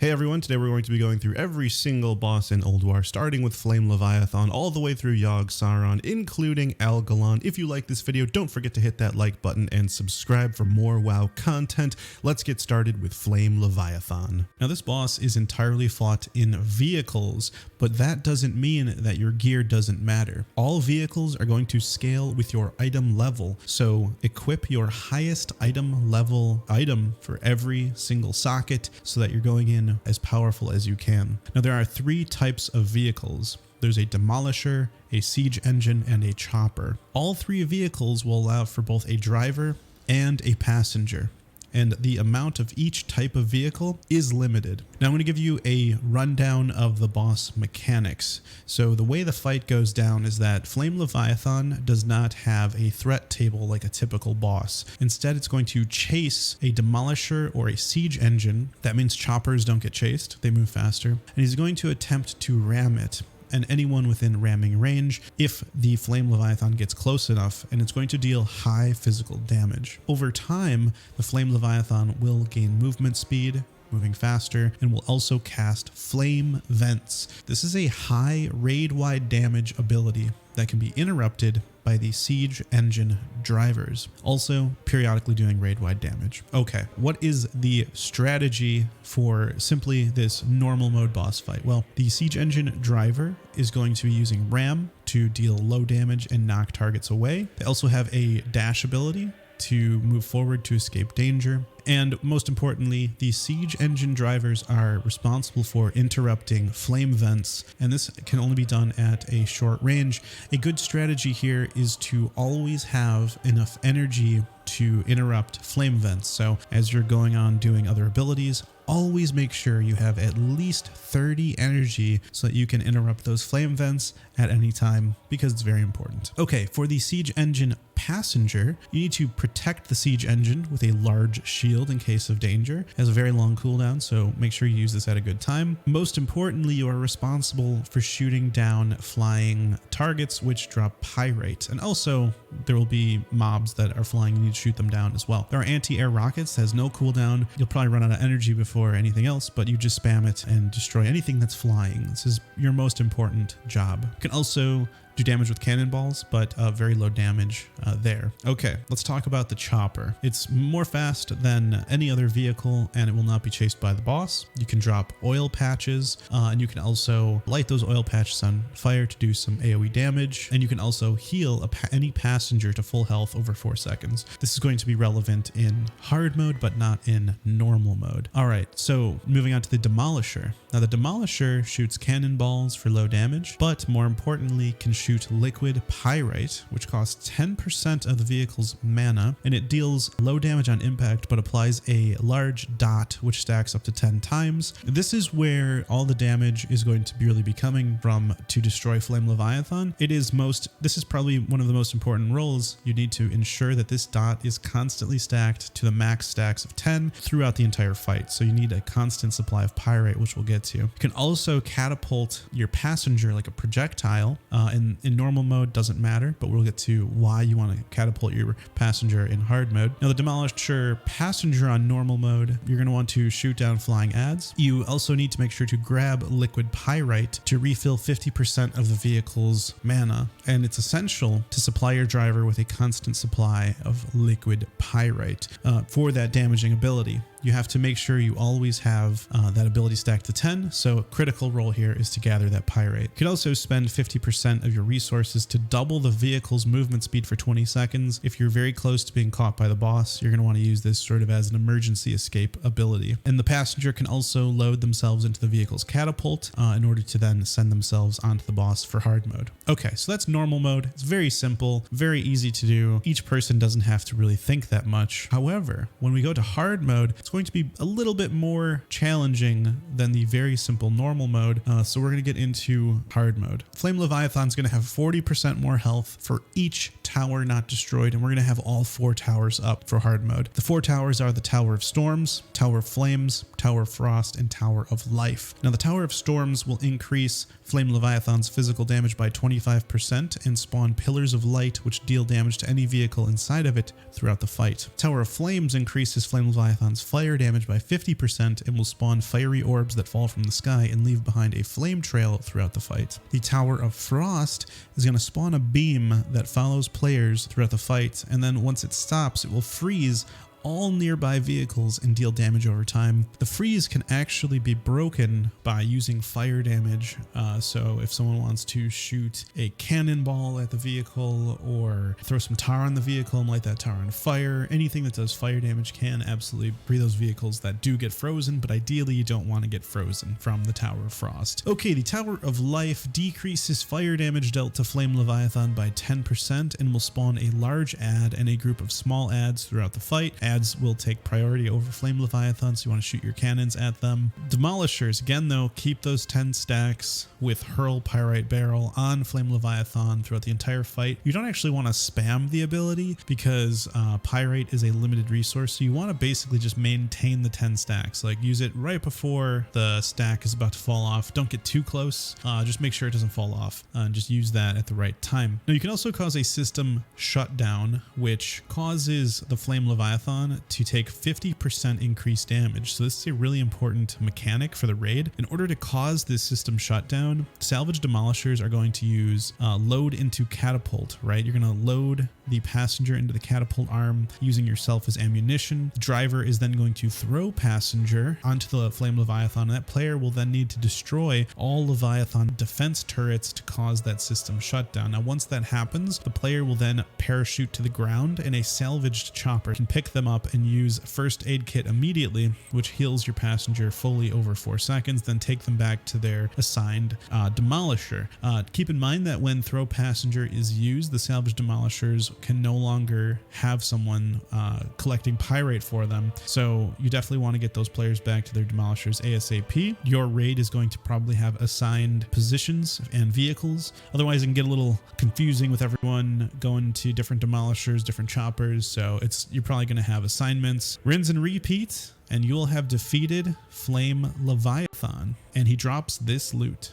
Hey everyone, today we're going to be going through every single boss in Ulduar, starting with Flame Leviathan all the way through Yogg-Saron, including Algalon. If you like this video, don't forget to hit that like button and subscribe for more WoW content. Let's get started with Flame Leviathan. Now this boss is entirely fought in vehicles, but that doesn't mean that your gear doesn't matter. All vehicles are going to scale with your item level, so equip your highest item level item for every single socket so that you're going in as powerful as you can. Now there are three types of vehicles. There's a demolisher, a siege engine, and a chopper. All three vehicles will allow for both a driver and a passenger, and the amount of each type of vehicle is limited. Now I'm going to give you a rundown of the boss mechanics. So the way the fight goes down is that Flame Leviathan does not have a threat table like a typical boss. Instead, it's going to chase a demolisher or a siege engine. That means choppers don't get chased, they move faster. And he's going to attempt to ram it, and anyone within ramming range if the Flame Leviathan gets close enough, and it's going to deal high physical damage. Over time, the Flame Leviathan will gain movement speed, moving faster, and will also cast flame vents. This is a high raid-wide damage ability that can be interrupted by the siege engine drivers, also periodically doing raid-wide damage. Okay, what is the strategy for simply this normal mode boss fight? Well, the siege engine driver is going to be using ram to deal low damage and knock targets away. They also have a dash ability to move forward to escape danger. And most importantly, the siege engine drivers are responsible for interrupting flame vents, and this can only be done at a short range. A good strategy here is to always have enough energy to interrupt flame vents. So as you're going on doing other abilities, always make sure you have at least 30 energy so that you can interrupt those flame vents at any time, because it's very important. Okay, for the siege engine passenger, you need to protect the siege engine with a large shield in case of danger. It has a very long cooldown, so make sure you use this at a good time. Most importantly, you are responsible for shooting down flying targets which drop pyrite, and also there will be mobs that are flying and you need to shoot them down as well. There are anti-air rockets that has no cooldown. You'll probably run out of energy before anything else, but you just spam it and destroy anything that's flying. This is your most important job. You can also do damage with cannonballs, but very low damage there. Okay, let's talk about the chopper. It's more fast than any other vehicle, and it will not be chased by the boss. You can drop oil patches, and you can also light those oil patches on fire to do some AoE damage, and you can also heal any passenger to full health over 4 seconds. This is going to be relevant in hard mode, but not in normal mode. All right, so moving on to the demolisher. Now the demolisher shoots cannonballs for low damage, but more importantly can shoot liquid pyrite, which costs 10% of the vehicle's mana, and it deals low damage on impact but applies a large dot which stacks up to 10 times. This is where all the damage is going to really be coming from to destroy Flame Leviathan. This is probably one of the most important roles. You need to ensure that this dot is constantly stacked to the max stacks of 10 throughout the entire fight, so you need a constant supply of pyrite, which we'll get to. You can also catapult your passenger like a projectile. In normal mode doesn't matter, but we'll get to why you want to catapult your passenger in hard mode. Now the demolisher passenger on normal mode, you're going to want to shoot down flying adds. You also need to make sure to grab liquid pyrite to refill 50% of the vehicle's mana, and it's essential to supply your driver with a constant supply of liquid pyrite for that damaging ability. You have to make sure you always have that ability stacked to 10, so a critical role here is to gather that pyrite. You could also spend 50% of your resources to double the vehicle's movement speed for 20 seconds. If you're very close to being caught by the boss, you're going to want to use this sort of as an emergency escape ability. And the passenger can also load themselves into the vehicle's catapult in order to then send themselves onto the boss for hard mode. Okay, so that's normal mode. It's very simple, very easy to do. Each person doesn't have to really think that much. However, when we go to hard mode, it's going to be a little bit more challenging than the very simple normal mode, so we're going to get into hard mode. Flame Leviathan is going to have 40% more health for each tower not destroyed, and we're going to have all 4 towers up for hard mode. The 4 towers are the Tower of Storms, Tower of Flames, Tower of Frost, and Tower of Life. Now the Tower of Storms will increase Flame Leviathan's physical damage by 25% and spawn Pillars of Light, which deal damage to any vehicle inside of it throughout the fight. Tower of Flames increases Flame Leviathan's fire damage by 50% and will spawn fiery orbs that fall from the sky and leave behind a flame trail throughout the fight. The Tower of Frost is going to spawn a beam that follows players throughout the fight, and then once it stops, it will freeze all nearby vehicles and deal damage over time. The freeze can actually be broken by using fire damage. So if someone wants to shoot a cannonball at the vehicle or throw some tar on the vehicle and light that tar on fire, anything that does fire damage can absolutely free those vehicles that do get frozen, but ideally you don't want to get frozen from the Tower of Frost. Okay, the Tower of Life decreases fire damage dealt to Flame Leviathan by 10% and will spawn a large ad and a group of small ads throughout the fight. Ads will take priority over Flame Leviathan, so you want to shoot your cannons at them. Demolishers, again though, keep those 10 stacks with Hurl Pyrite Barrel on Flame Leviathan throughout the entire fight. You don't actually want to spam the ability because Pyrite is a limited resource, so you want to basically just maintain the 10 stacks. Like, use it right before the stack is about to fall off. Don't get too close, just make sure it doesn't fall off, and just use that at the right time. Now you can also cause a system shutdown, which causes the Flame Leviathan to take 50% increased damage. So this is a really important mechanic for the raid. In order to cause this system shutdown, salvage demolishers are going to use load into catapult, right? You're going to load the passenger into the catapult arm using yourself as ammunition. The driver is then going to throw passenger onto the Flame Leviathan, and that player will then need to destroy all Leviathan defense turrets to cause that system shutdown. Now once that happens, the player will then parachute to the ground and a salvaged chopper can pick them up and use first aid kit immediately, which heals your passenger fully over 4 seconds, then take them back to their assigned demolisher. Keep in mind that when throw passenger is used, the salvage demolishers can no longer have someone collecting pyrite for them, so you definitely want to get those players back to their demolishers ASAP. Your raid is going to probably have assigned positions and vehicles, otherwise it can get a little confusing with everyone going to different demolishers, different choppers, so you're probably going to have assignments, rinse and repeat, and you'll have defeated Flame Leviathan. And he drops this loot.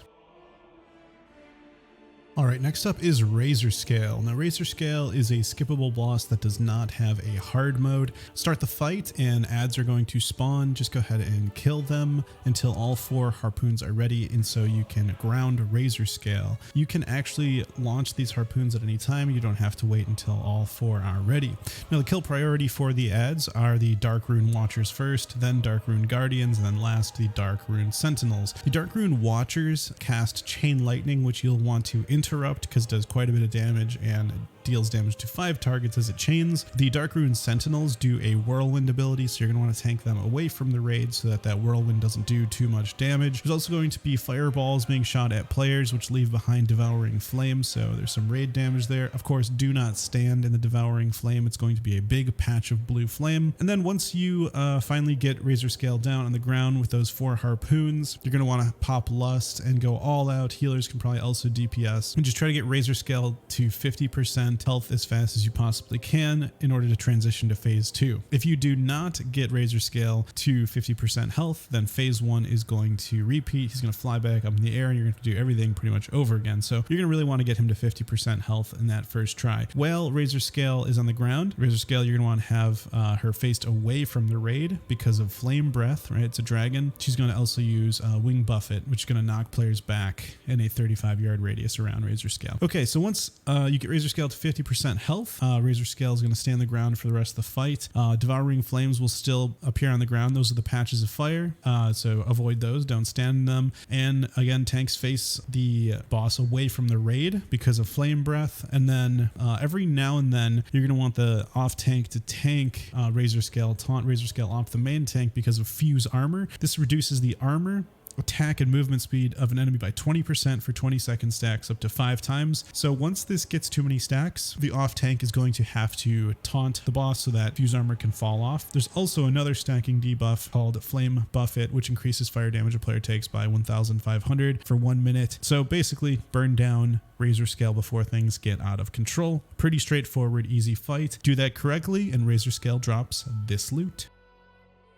All right, next up is Razorscale. Now, Razorscale is a skippable boss that does not have a hard mode. Start the fight and ads are going to spawn. Just go ahead and kill them until all 4 harpoons are ready, and so you can ground Razorscale. You can actually launch these harpoons at any time. You don't have to wait until all 4 are ready. Now, the kill priority for the ads are the Dark Rune Watchers first, then Dark Rune Guardians, and then last the Dark Rune Sentinels. The Dark Rune Watchers cast Chain Lightning, which you'll want to interrupt because it does quite a bit of damage and deals damage to 5 targets as it chains. The Dark Rune Sentinels do a whirlwind ability, so you're going to want to tank them away from the raid so that whirlwind doesn't do too much damage. There's also going to be fireballs being shot at players, which leave behind devouring flames, so there's some raid damage there. Of course, do not stand in the devouring flame. It's going to be a big patch of blue flame. And then once you finally get Razorscale down on the ground with those 4 harpoons, you're going to want to pop Lust and go all out. Healers can probably also DPS and just try to get Razorscale to 50% health as fast as you possibly can in order to transition to phase 2. If you do not get Razorscale to 50% health, then phase 1 is going to repeat. He's going to fly back up in the air and you're going to do everything pretty much over again. So you're going to really want to get him to 50% health in that first try. While Razorscale is on the ground, Razorscale, you're going to want to have her faced away from the raid because of Flame Breath, right? It's a dragon. She's going to also use Wing Buffet, which is going to knock players back in a 35-yard radius around Razorscale. Okay, so once you get Razorscale to 50% health, Razorscale is going to stay on the ground for the rest of the fight. Devouring Flames will still appear on the ground. Those are the patches of fire, so avoid those. Don't stand in them. And again, tanks face the boss away from the raid because of Flame Breath. And then every now and then, you're going to want the off tank to tank Razorscale, taunt Razorscale off the main tank because of Fuse Armor. This reduces the armor, attack, and movement speed of an enemy by 20% for 20-second stacks up to 5 times. So once this gets too many stacks, the off tank is going to have to taunt the boss so that fuse armor can fall off. There's also another stacking debuff called Flame Buffet, which increases fire damage a player takes by 1,500 for 1 minute. So basically, burn down Razorscale before things get out of control. Pretty straightforward, easy fight. Do that correctly, and Razorscale drops this loot.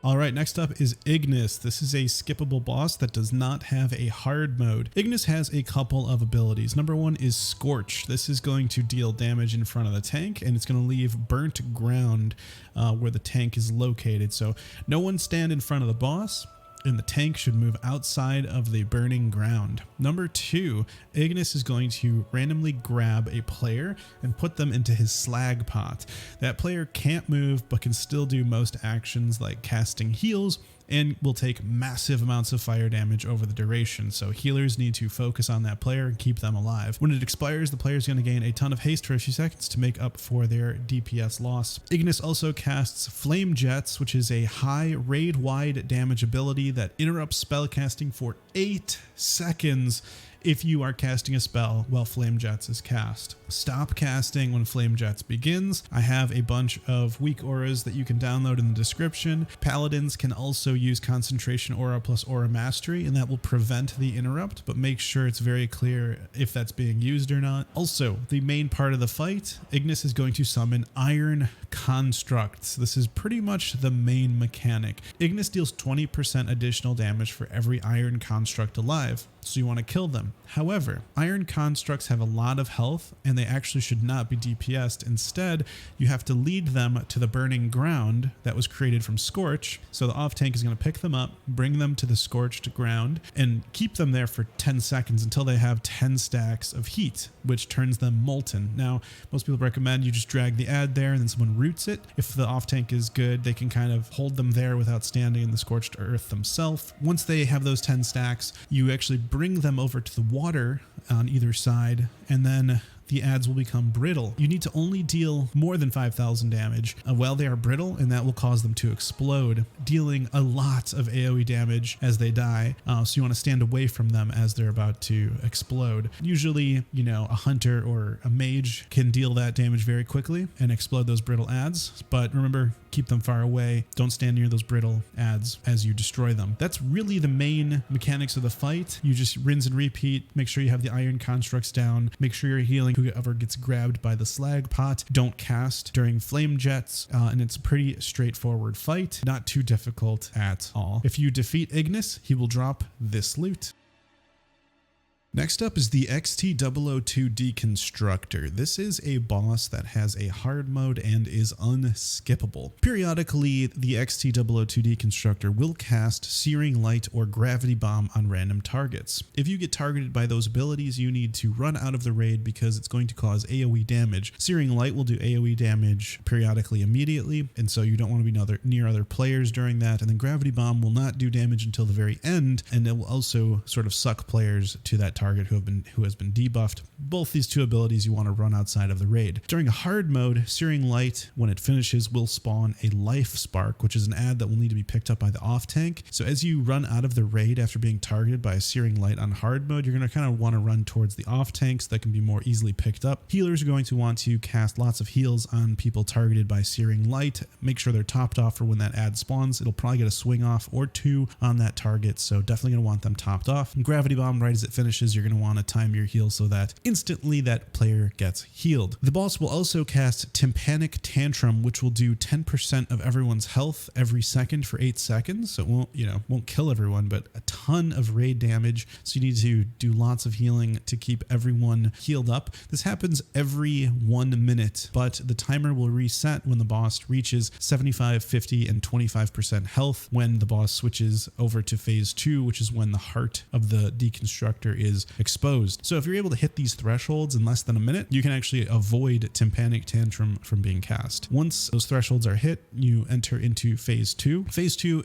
All right, next up is Ignis. This is a skippable boss that does not have a hard mode. Ignis has a couple of abilities. Number one is Scorch. This is going to deal damage in front of the tank, and it's going to leave burnt ground where the tank is located. So no one stand in front of the boss, and the tank should move outside of the burning ground. Number two, Ignis is going to randomly grab a player and put them into his slag pot. That player can't move but can still do most actions like casting heals and will take massive amounts of fire damage over the duration. So healers need to focus on that player and keep them alive. When it expires, the player is going to gain a ton of haste for a few seconds to make up for their DPS loss. Ignis also casts Flame Jets, which is a high raid-wide damage ability that interrupts spell casting for 8 seconds if you are casting a spell while Flame Jets is cast. Stop casting when Flame Jets begins. I have a bunch of weak auras that you can download in the description. Paladins can also use Concentration Aura plus Aura Mastery, and that will prevent the interrupt, but make sure it's very clear if that's being used or not. Also, the main part of the fight, Ignis is going to summon Iron Constructs. This is pretty much the main mechanic. Ignis deals 20% additional damage for every Iron Construct alive, so you want to kill them. However, Iron Constructs have a lot of health, and they actually should not be DPS'd. Instead, you have to lead them to the burning ground that was created from Scorch. So the off tank is going to pick them up, bring them to the scorched ground, and keep them there for 10 seconds until they have 10 stacks of heat, which turns them molten. Now, most people recommend you just drag the ad there and then someone roots it. If the off tank is good, they can kind of hold them there without standing in the scorched earth themselves. Once they have those 10 stacks, you actually bring them over to the water on either side, and then the ads will become brittle. You need to only deal more than 5,000 damage while they are brittle, and that will cause them to explode, dealing a lot of AoE damage as they die. So you want to stand away from them as they're about to explode. Usually, you know, a hunter or a mage can deal that damage very quickly and explode those brittle ads, but remember, keep them far away. Don't stand near those brittle ads as you destroy them. That's really the main mechanics of the fight. You just rinse and repeat, make sure you have the Iron Constructs down, make sure you're healing whoever gets grabbed by the slag pot. Don't cast during Flame Jets, and it's a pretty straightforward fight, not too difficult at all. If you defeat Ignis, he will drop this loot. Next up is the XT002 Deconstructor. This is a boss that has a hard mode and is unskippable. Periodically, the XT002 Deconstructor will cast Searing Light or Gravity Bomb on random targets. If you get targeted by those abilities, you need to run out of the raid because it's going to cause AoE damage. Searing Light will do AoE damage periodically immediately, and so you don't want to be near other players during that. And then Gravity Bomb will not do damage until the very end, and it will also sort of suck players to that target who has been debuffed. Both these two abilities you want to run outside of the raid. During a hard mode, Searing Light, when it finishes, will spawn a Life Spark, which is an ad that will need to be picked up by the off tank. So as you run out of the raid after being targeted by a Searing Light on hard mode, you're going to kind of want to run towards the off tanks that can be more easily picked up. Healers are going to want to cast lots of heals on people targeted by Searing Light. Make sure they're topped off for when that ad spawns. It'll probably get a swing off or two on that target, so definitely going to want them topped off. And Gravity Bomb, right as it finishes, you're going to want to time your heal so that instantly that player gets healed. The boss will also cast Tympanic Tantrum, which will do 10% of everyone's health every second for 8 seconds. So it won't kill everyone, but a ton of raid damage. So you need to do lots of healing to keep everyone healed up. This happens every 1 minute, but the timer will reset when the boss reaches 75, 50, and 25% health when the boss switches over to phase 2, which is when the heart of the Deconstructor is exposed. So if you're able to hit these thresholds in less than a minute, you can actually avoid Tympanic Tantrum from being cast. Once those thresholds are hit, you enter into phase 2. Phase 2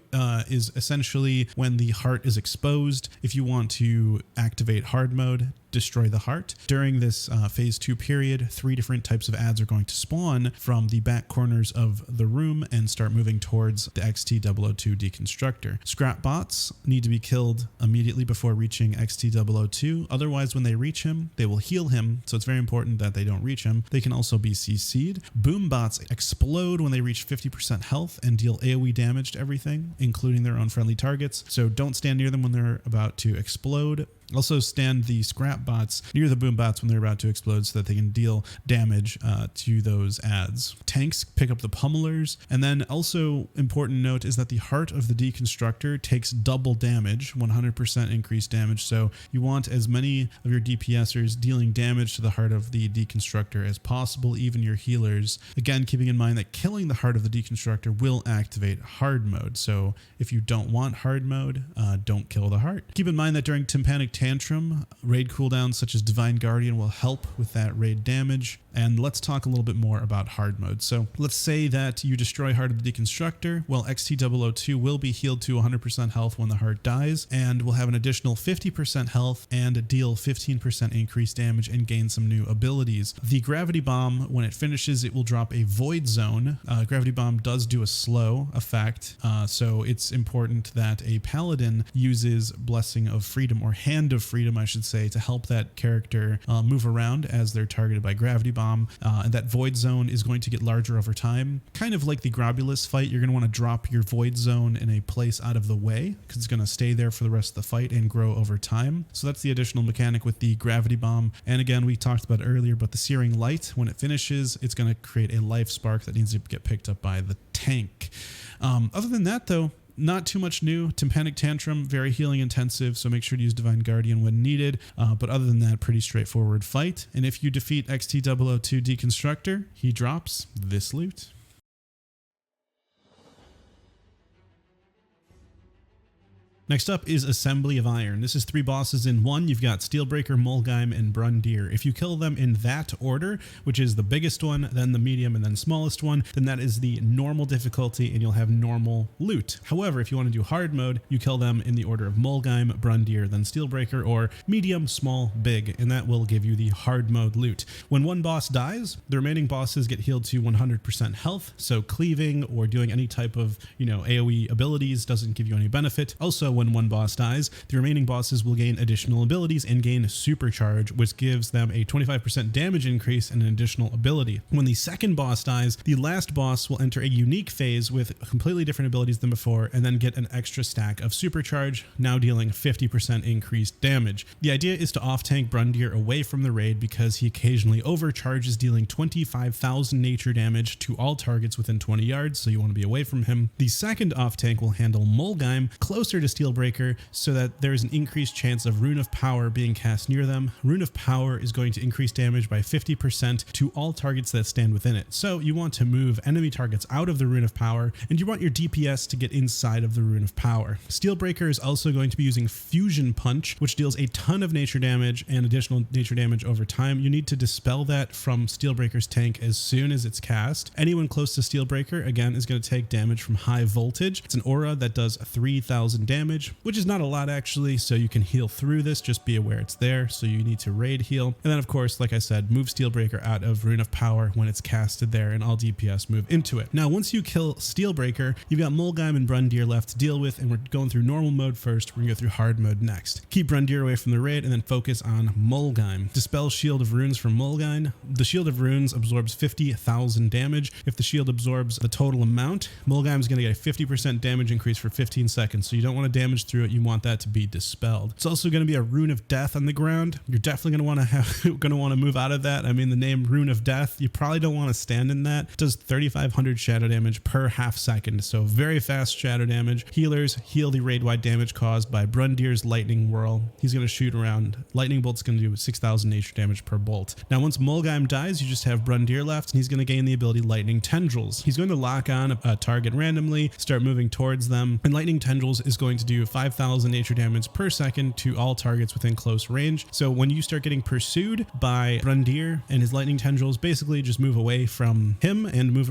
is essentially when the heart is exposed. If you want to activate hard mode, destroy the heart. During this phase 2 period, 3 different types of ads are going to spawn from the back corners of the room and start moving towards the XT002 Deconstructor. Scrap bots need to be killed immediately before reaching XT002. Otherwise, when they reach him, they will heal him, so it's very important that they don't reach him. They can also be CC'd. Boom bots explode when they reach 50% health and deal AoE damage to everything, including their own friendly targets, so don't stand near them when they're about to explode. Also stand the scrap bots near the boom bots when they're about to explode so that they can deal damage to those adds. Tanks pick up the pummelers, and then also important note is that the heart of the Deconstructor takes double damage, 100% increased damage, so you want as many of your DPSers dealing damage to the heart of the Deconstructor as possible, even your healers. Again, keeping in mind that killing the heart of the Deconstructor will activate hard mode, so if you don't want hard mode, don't kill the heart. Keep in mind that during Tympanic Tantrum, raid cooldowns such as Divine Guardian will help with that raid damage. And let's talk a little bit more about hard mode. So let's say that you destroy Heart of the Deconstructor. Well, XT002 will be healed to 100% health when the heart dies, and will have an additional 50% health and deal 15% increased damage and gain some new abilities. The Gravity Bomb, when it finishes, it will drop a Void Zone. Gravity Bomb does do a slow effect, so it's important that a Paladin uses Blessing of Freedom, or Hand of Freedom, I should say, to help that character move around as they're targeted by Gravity Bomb. And that Void Zone is going to get larger over time. Kind of like the Grobulus fight, you're going to want to drop your Void Zone in a place out of the way because it's going to stay there for the rest of the fight and grow over time. So that's the additional mechanic with the Gravity Bomb. And again, we talked about it earlier, but the Searing Light, when it finishes, it's going to create a life spark that needs to get picked up by the tank. Other than that, though, not too much new. Tympanic Tantrum, very healing intensive, so make sure to use Divine Guardian when needed. But other than that, pretty straightforward fight. And if you defeat XT002 Deconstructor, he drops this loot. Next up is Assembly of Iron. This is 3 bosses in one. You've got Steelbreaker, Molgeim, and Brundir. If you kill them in that order, which is the biggest one, then the medium, and then smallest one, then that is the normal difficulty and you'll have normal loot. However, if you want to do hard mode, you kill them in the order of Molgeim, Brundir, then Steelbreaker, or medium, small, big, and that will give you the hard mode loot. When one boss dies, the remaining bosses get healed to 100% health, so cleaving or doing any type of, AoE abilities doesn't give you any benefit. Also, when one boss dies, the remaining bosses will gain additional abilities and gain Supercharge, which gives them a 25% damage increase and an additional ability. When the second boss dies, the last boss will enter a unique phase with completely different abilities than before, and then get an extra stack of Supercharge, now dealing 50% increased damage. The idea is to off-tank Brundir away from the raid because he occasionally overcharges, dealing 25,000 nature damage to all targets within 20 yards, so you want to be away from him. The second off-tank will handle Molgeim closer to Steelbreaker so that there is an increased chance of Rune of Power being cast near them. Rune of Power is going to increase damage by 50% to all targets that stand within it. So you want to move enemy targets out of the Rune of Power, and you want your DPS to get inside of the Rune of Power. Steelbreaker is also going to be using Fusion Punch, which deals a ton of nature damage and additional nature damage over time. You need to dispel that from Steelbreaker's tank as soon as it's cast. Anyone close to Steelbreaker, again, is going to take damage from high voltage. It's an aura that does 3,000 damage, which is not a lot actually, so you can heal through this. Just be aware it's there, so you need to raid heal. And then of course, like I said, move Steelbreaker out of Rune of Power when it's casted there, and all DPS move into it. Now once you kill Steelbreaker, you've got Molgeim and Brundir left to deal with, and we're going through normal mode first. We're gonna go through hard mode next. Keep Brundir away from the raid and then focus on Molgeim. Dispel Shield of Runes from Molgeim. The Shield of Runes absorbs 50,000 damage. If the shield absorbs the total amount, Molgeim is gonna get a 50% damage increase for 15 seconds, so you don't want to damage through it. You want that to be dispelled. It's also going to be a Rune of Death on the ground. You're definitely going to want to move out of that. I mean, the name Rune of Death, you probably don't want to stand in that. It does 3,500 shadow damage per half second, so very fast shadow damage. Healers heal the raid-wide damage caused by Brundir's Lightning Whirl. He's going to shoot around. Lightning Bolt's going to do 6,000 nature damage per bolt. Now, once Molgeim dies, you just have Brundir left, and he's going to gain the ability Lightning Tendrils. He's going to lock on a target randomly, start moving towards them, and Lightning Tendrils is going to do 5,000 nature damage per second to all targets within close range. So when you start getting pursued by Brundir and his Lightning Tendrils, basically just move away from him and move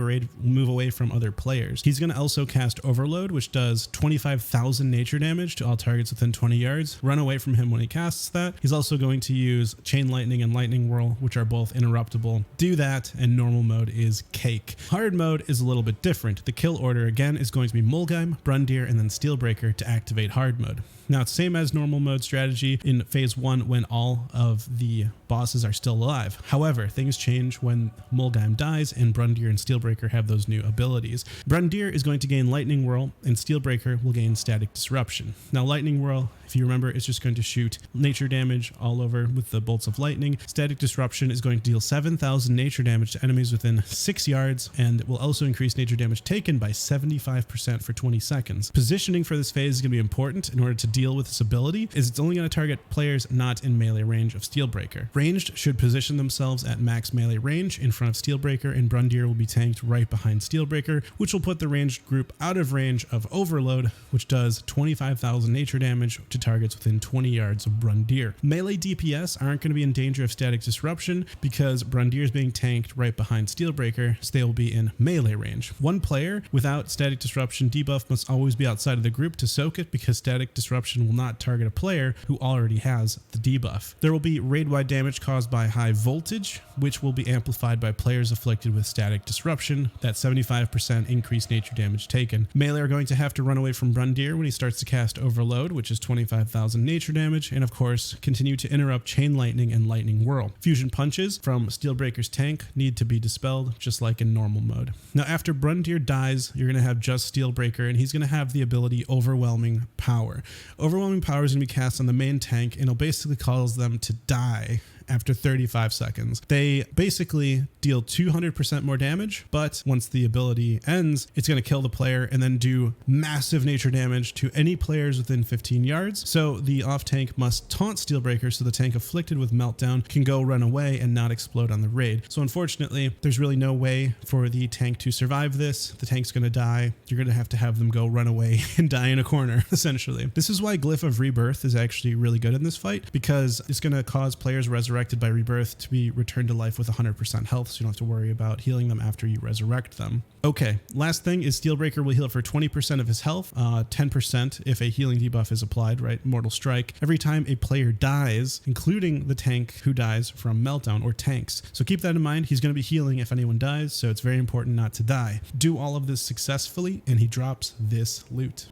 away from other players. He's going to also cast Overload, which does 25,000 nature damage to all targets within 20 yards. Run away from him when he casts that. He's also going to use Chain Lightning and Lightning Whirl, which are both interruptible. Do that, and normal mode is cake. Hard mode is a little bit different. The kill order again is going to be Molgeim, Brundir, and then Steelbreaker to activate hard mode. Now it's same as normal mode strategy in phase 1 when all of the bosses are still alive. However, things change when Molgeim dies and Brundir and Steelbreaker have those new abilities. Brundir is going to gain Lightning Whirl and Steelbreaker will gain Static Disruption. Now Lightning Whirl, if you remember, it's just going to shoot nature damage all over with the bolts of lightning. Static Disruption is going to deal 7,000 nature damage to enemies within 6 yards, and it will also increase nature damage taken by 75% for 20 seconds. Positioning for this phase is going to be important in order to deal with this ability, as it's only going to target players not in melee range of Steelbreaker. Ranged should position themselves at max melee range in front of Steelbreaker, and Brundir will be tanked right behind Steelbreaker, which will put the ranged group out of range of Overload, which does 25,000 nature damage to targets within 20 yards of Brundir. Melee DPS aren't going to be in danger of Static Disruption because Brundir is being tanked right behind Steelbreaker, so they will be in melee range. One player without Static Disruption debuff must always be outside of the group to soak it because Static Disruption will not target a player who already has the debuff. There will be raid-wide damage caused by high voltage, which will be amplified by players afflicted with Static Disruption. That 75% increased nature damage taken. Melee are going to have to run away from Brundir when he starts to cast Overload, which is 25,000 nature damage, and of course continue to interrupt Chain Lightning and Lightning Whirl. Fusion punches from Steelbreaker's tank need to be dispelled just like in normal mode. Now after Brundir dies, you're going to have just Steelbreaker, and he's going to have the ability Overwhelming Power. Overwhelming Power is going to be cast on the main tank, and it'll basically cause them to die after 35 seconds. They basically deal 200% more damage, but once the ability ends, it's going to kill the player and then do massive nature damage to any players within 15 yards. So the off tank must taunt Steelbreaker so the tank afflicted with Meltdown can go run away and not explode on the raid. So unfortunately, there's really no way for the tank to survive this. The tank's going to die. You're going to have them go run away and die in a corner, essentially. This is why Glyph of Rebirth is actually really good in this fight, because it's going to cause players resurrected by Rebirth to be returned to life with 100% health, so you don't have to worry about healing them after you resurrect them. Okay, last thing is Steelbreaker will heal for 20% of his health, 10% if a healing debuff is applied, right? Mortal Strike. Every time a player dies, including the tank who dies from Meltdown or tanks. So keep that in mind. He's going to be healing if anyone dies, so it's very important not to die. Do all of this successfully, and he drops this loot.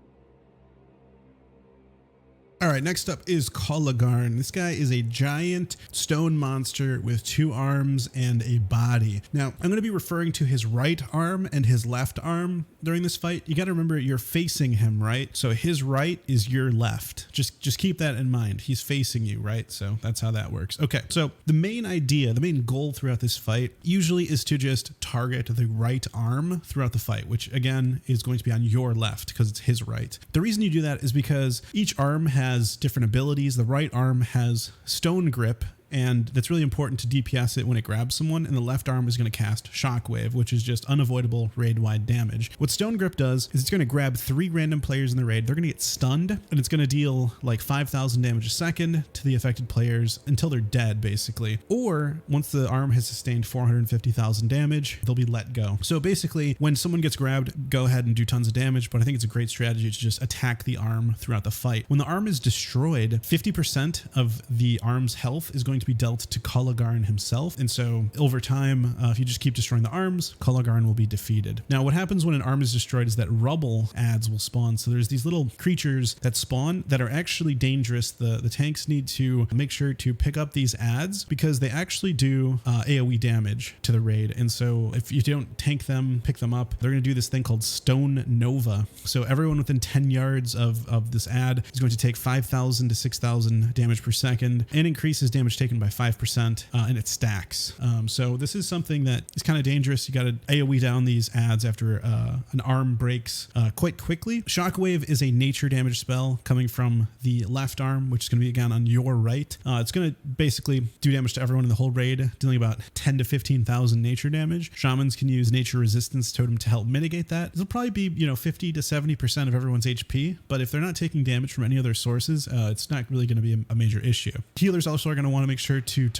All right, next up is Kologarn. This guy is a giant stone monster with 2 arms and a body. Now, I'm going to be referring to his right arm and his left arm during this fight. You got to remember you're facing him, right? So his right is your left. Just keep that in mind. He's facing you, right? So that's how that works. Okay, so the main idea, the main goal throughout this fight usually is to just target the right arm throughout the fight, which again is going to be on your left because it's his right. The reason you do that is because each arm has different abilities. The right arm has Stone Grip, and that's really important to DPS it when it grabs someone, and the left arm is going to cast Shockwave, which is just unavoidable raid-wide damage. What Stone Grip does is it's going to grab 3 random players in the raid. They're going to get stunned, and it's going to deal like 5,000 damage a second to the affected players until they're dead, basically. Or once the arm has sustained 450,000 damage, they'll be let go. So basically, when someone gets grabbed, go ahead and do tons of damage, but I think it's a great strategy to just attack the arm throughout the fight. When the arm is destroyed, 50% of the arm's health is going to be dealt to Kologarn himself, and so over time, if you just keep destroying the arms, Kologarn will be defeated. Now what happens when an arm is destroyed is that rubble adds will spawn. So there's these little creatures that spawn that are actually dangerous. The tanks need to make sure to pick up these adds because they actually do AoE damage to the raid, and so if you don't tank them, pick them up, they're going to do this thing called Stone Nova. So everyone within 10 yards of this add is going to take 5,000 to 6,000 damage per second and increases damage taken by 5%, and it stacks. So this is something that is kind of dangerous. You got to AoE down these adds after an arm breaks quite quickly. Shockwave is a nature damage spell coming from the left arm, which is going to be again on your right. It's going to basically do damage to everyone in the whole raid, dealing about 10 to 15,000 nature damage. Shamans can use Nature Resistance Totem to help mitigate that. It'll probably be 50 to 70% of everyone's HP, but if they're not taking damage from any other sources, it's not really going to be a major issue. Healers also are going to want to make make sure to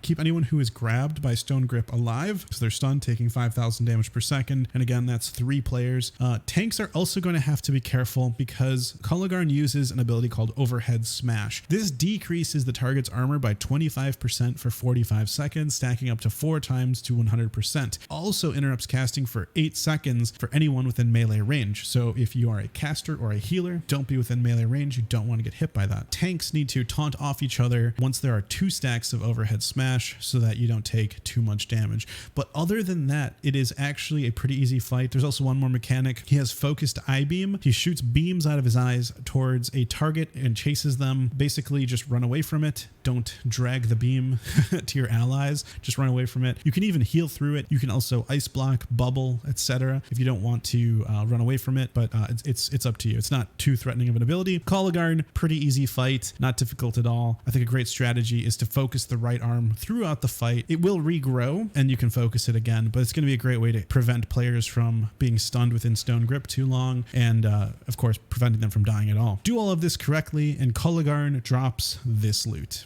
keep anyone who is grabbed by Stone Grip alive, so they're stunned, taking 5,000 damage per second. And again, that's 3 players. Tanks are also going to have to be careful because Kologarn uses an ability called Overhead Smash. This decreases the target's armor by 25% for 45 seconds, stacking up to 4 times to 100%. Also interrupts casting for 8 seconds for anyone within melee range. So if you are a caster or a healer, don't be within melee range. You don't want to get hit by that. Tanks need to taunt off each other once there are 2 stacks of Overhead Smash so that you don't take too much damage. But other than that, it is actually a pretty easy fight. There's also one more mechanic. He has focused eye beam. He shoots beams out of his eyes towards a target and chases them. Basically just run away from it. Don't drag the beam to your allies. Just run away from it. You can even heal through it. You can also ice block, bubble, etc. if you don't want to run away from it, but it's up to you. It's not too threatening of an ability. Kologarn, pretty easy fight, not difficult at all. I think a great strategy is to focus the right arm throughout the fight. It will regrow and you can focus it again, but it's going to be a great way to prevent players from being stunned within Stone Grip too long, and of course preventing them from dying at all. Do all of this correctly and Kologarn drops this loot.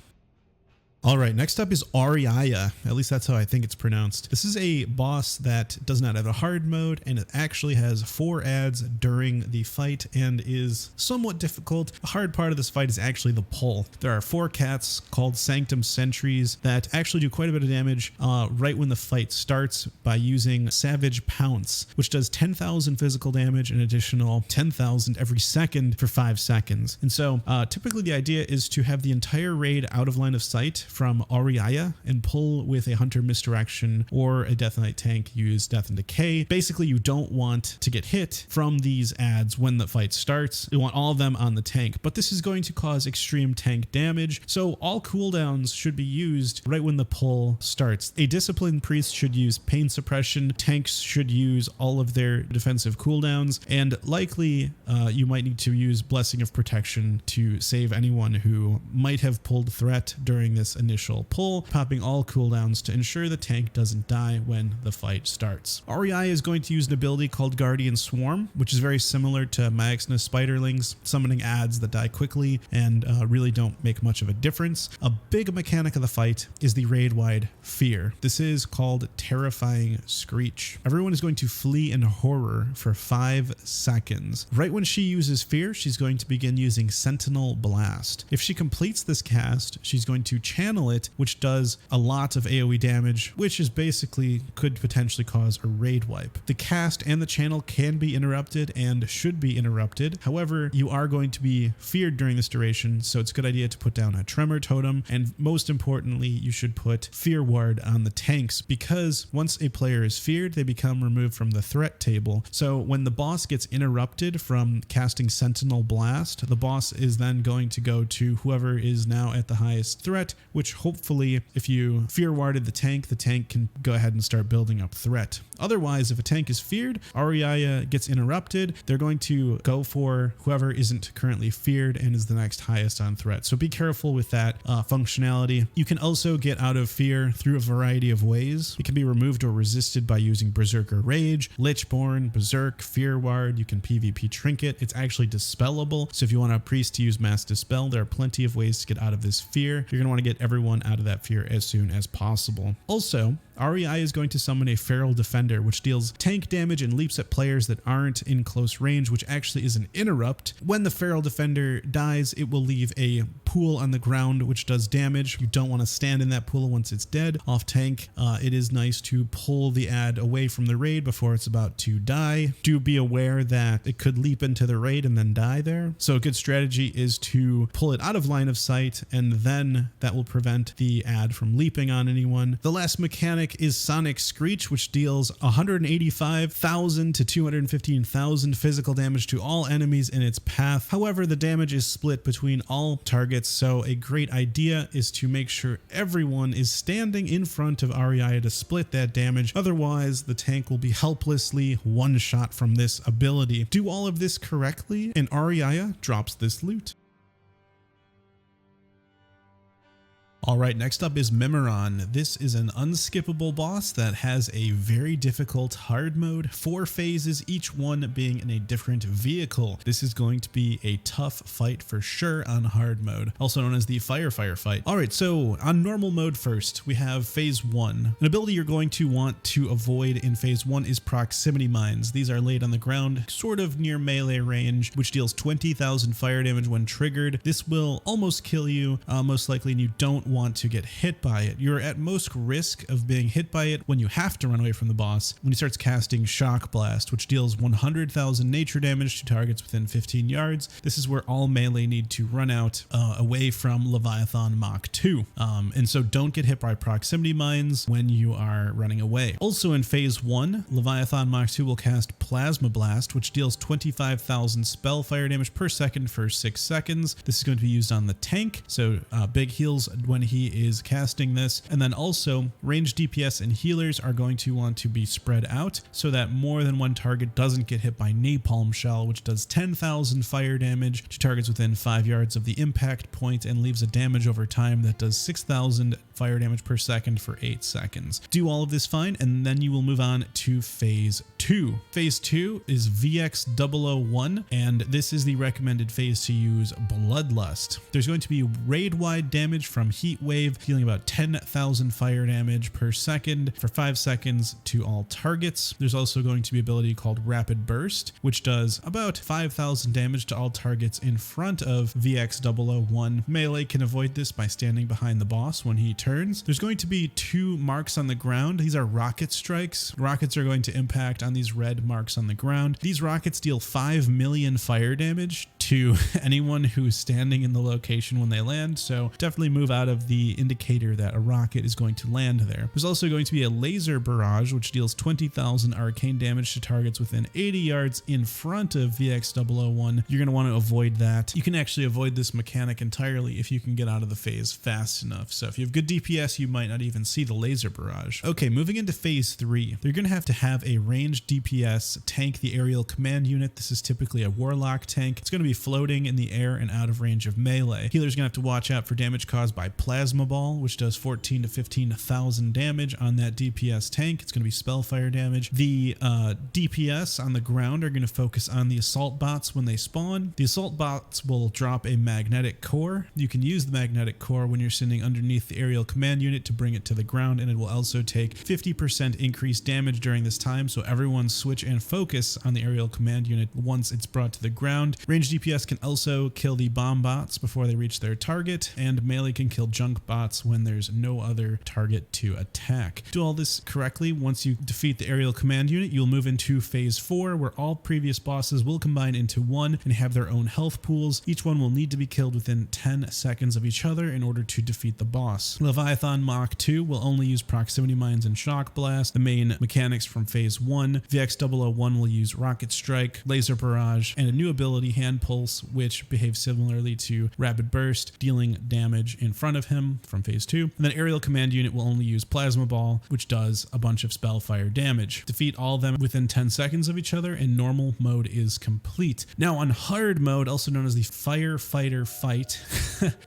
All right, next up is Auriaya. At least that's how I think it's pronounced. This is a boss that does not have a hard mode, and it actually has 4 adds during the fight and is somewhat difficult. The hard part of this fight is actually the pull. There are 4 cats called Sanctum Sentries that actually do quite a bit of damage right when the fight starts by using Savage Pounce, which does 10,000 physical damage, an additional 10,000 every second for 5 seconds. And so typically the idea is to have the entire raid out of line of sight from Auriaya and pull with a Hunter Misdirection or a Death Knight tank, use Death and Decay. Basically, you don't want to get hit from these adds when the fight starts. You want all of them on the tank, but this is going to cause extreme tank damage. So all cooldowns should be used right when the pull starts. A Disciplined Priest should use Pain Suppression. Tanks should use all of their defensive cooldowns, and likely you might need to use Blessing of Protection to save anyone who might have pulled threat during this initial pull, popping all cooldowns to ensure the tank doesn't die when the fight starts. Auriaya is going to use an ability called Guardian Swarm, which is very similar to Magnus Spiderlings, summoning adds that die quickly and really don't make much of a difference. A big mechanic of the fight is the raid-wide fear. This is called Terrifying Screech. Everyone is going to flee in horror for 5 seconds. Right when she uses fear, she's going to begin using Sentinel Blast. If she completes this cast, she's going to channel it, which does a lot of AoE damage, which is basically could potentially cause a raid wipe. The cast and the channel can be interrupted and should be interrupted. However, you are going to be feared during this duration, so it's a good idea to put down a Tremor Totem, and most importantly, you should put Fear Ward on the tanks, because once a player is feared, they become removed from the threat table. So when the boss gets interrupted from casting Sentinel Blast, the boss is then going to go to whoever is now at the highest threat, which hopefully, if you fear warded the tank can go ahead and start building up threat. Otherwise, if a tank is feared, Auriaya gets interrupted, they're going to go for whoever isn't currently feared and is the next highest on threat. So be careful with that functionality. You can also get out of fear through a variety of ways. It can be removed or resisted by using Berserker Rage, Lichborn, Berserk, Fear Ward. You can PvP Trinket. It's actually dispellable. So if you want a priest to use Mass Dispel, there are plenty of ways to get out of this fear. You're going to want to get everyone out of that fear as soon as possible. Also, Auriaya is going to summon a Feral Defender, which deals tank damage and leaps at players that aren't in close range, which actually is an interrupt. When the Feral Defender dies, it will leave a pool on the ground, which does damage. You don't want to stand in that pool once it's dead. Off tank, it is nice to pull the ad away from the raid before it's about to die. Do be aware that it could leap into the raid and then die there. So a good strategy is to pull it out of line of sight, and then that will prevent the ad from leaping on anyone. The last mechanic is Sonic Screech, which deals 185,000 to 215,000 physical damage to all enemies in its path. However, the damage is split between all targets, so a great idea is to make sure everyone is standing in front of Auriaya to split that damage. Otherwise, the tank will be helplessly one-shot from this ability. Do all of this correctly, and Auriaya drops this loot. All right, next up is Mimiron. This is an unskippable boss that has a very difficult hard mode, 4 phases, each one being in a different vehicle. This is going to be a tough fight for sure on hard mode, also known as the fire fight. All right, so on normal mode first, we have phase 1. An ability you're going to want to avoid in phase 1 is proximity mines. These are laid on the ground, sort of near melee range, which deals 20,000 fire damage when triggered. This will almost kill you, most likely, and you don't want to get hit by it. You're at most risk of being hit by it when you have to run away from the boss, when he starts casting Shock Blast, which deals 100,000 nature damage to targets within 15 yards. This is where all melee need to run out away from Leviathan Mach 2. And so don't get hit by proximity mines when you are running away. Also in phase 1, Leviathan Mach 2 will cast Plasma Blast, which deals 25,000 spell fire damage per second for 6 seconds. This is going to be used on the tank, so big heals when he is casting this. And then also ranged DPS and healers are going to want to be spread out so that more than one target doesn't get hit by Napalm Shell, which does 10,000 fire damage to targets within 5 yards of the impact point and leaves a damage over time that does 6,000 fire damage per second for 8 seconds. Do all of this fine, and then you will move on to phase 2. Phase 2 is VX001, and this is the recommended phase to use Bloodlust. There's going to be raid-wide damage from Heat Wave, dealing about 10,000 fire damage per second for 5 seconds to all targets. There's also going to be an ability called Rapid Burst, which does about 5,000 damage to all targets in front of VX001. Melee can avoid this by standing behind the boss when he turns. There's going to be 2 marks on the ground. These are rocket strikes. Rockets are going to impact on these red marks on the ground. These rockets deal 5 million fire damage to anyone who's standing in the location when they land, so definitely move out of the indicator that a rocket is going to land there. There's also going to be a laser barrage, which deals 20,000 arcane damage to targets within 80 yards in front of VX001. You're going to want to avoid that. You can actually avoid this mechanic entirely if you can get out of the phase fast enough. So if you have good DPS, you might not even see the laser barrage. Okay, moving into phase 3, you're going to have a ranged DPS tank the aerial command unit. This is typically a warlock tank. It's going to be floating in the air and out of range of melee. Healer's gonna have to watch out for damage caused by Plasma Ball, which does 14 to 15,000 damage on that DPS tank. It's gonna be spellfire damage. The DPS on the ground are gonna focus on the assault bots when they spawn. The assault bots will drop a magnetic core. You can use the magnetic core when you're sitting underneath the aerial command unit to bring it to the ground, and it will also take 50% increased damage during this time, so everyone switch and focus on the aerial command unit once it's brought to the ground. Ranged DPS can also kill the bomb bots before they reach their target, and melee can kill junk bots when there's no other target to attack. Do all this correctly. Once you defeat the aerial command unit, you'll move into phase 4, where all previous bosses will combine into one and have their own health pools. Each one will need to be killed within 10 seconds of each other in order to defeat the boss. Leviathan Mach 2 will only use proximity mines and shock blast, the main mechanics from phase 1. VX001 will use rocket strike, laser barrage, and a new ability, hand pulse, which behaves similarly to rapid burst, dealing damage in front of him from phase 2. And then aerial command unit will only use plasma ball, which does a bunch of spellfire damage. Defeat all of them within 10 seconds of each other, and normal mode is complete. Now on hard mode, also known as the firefighter fight,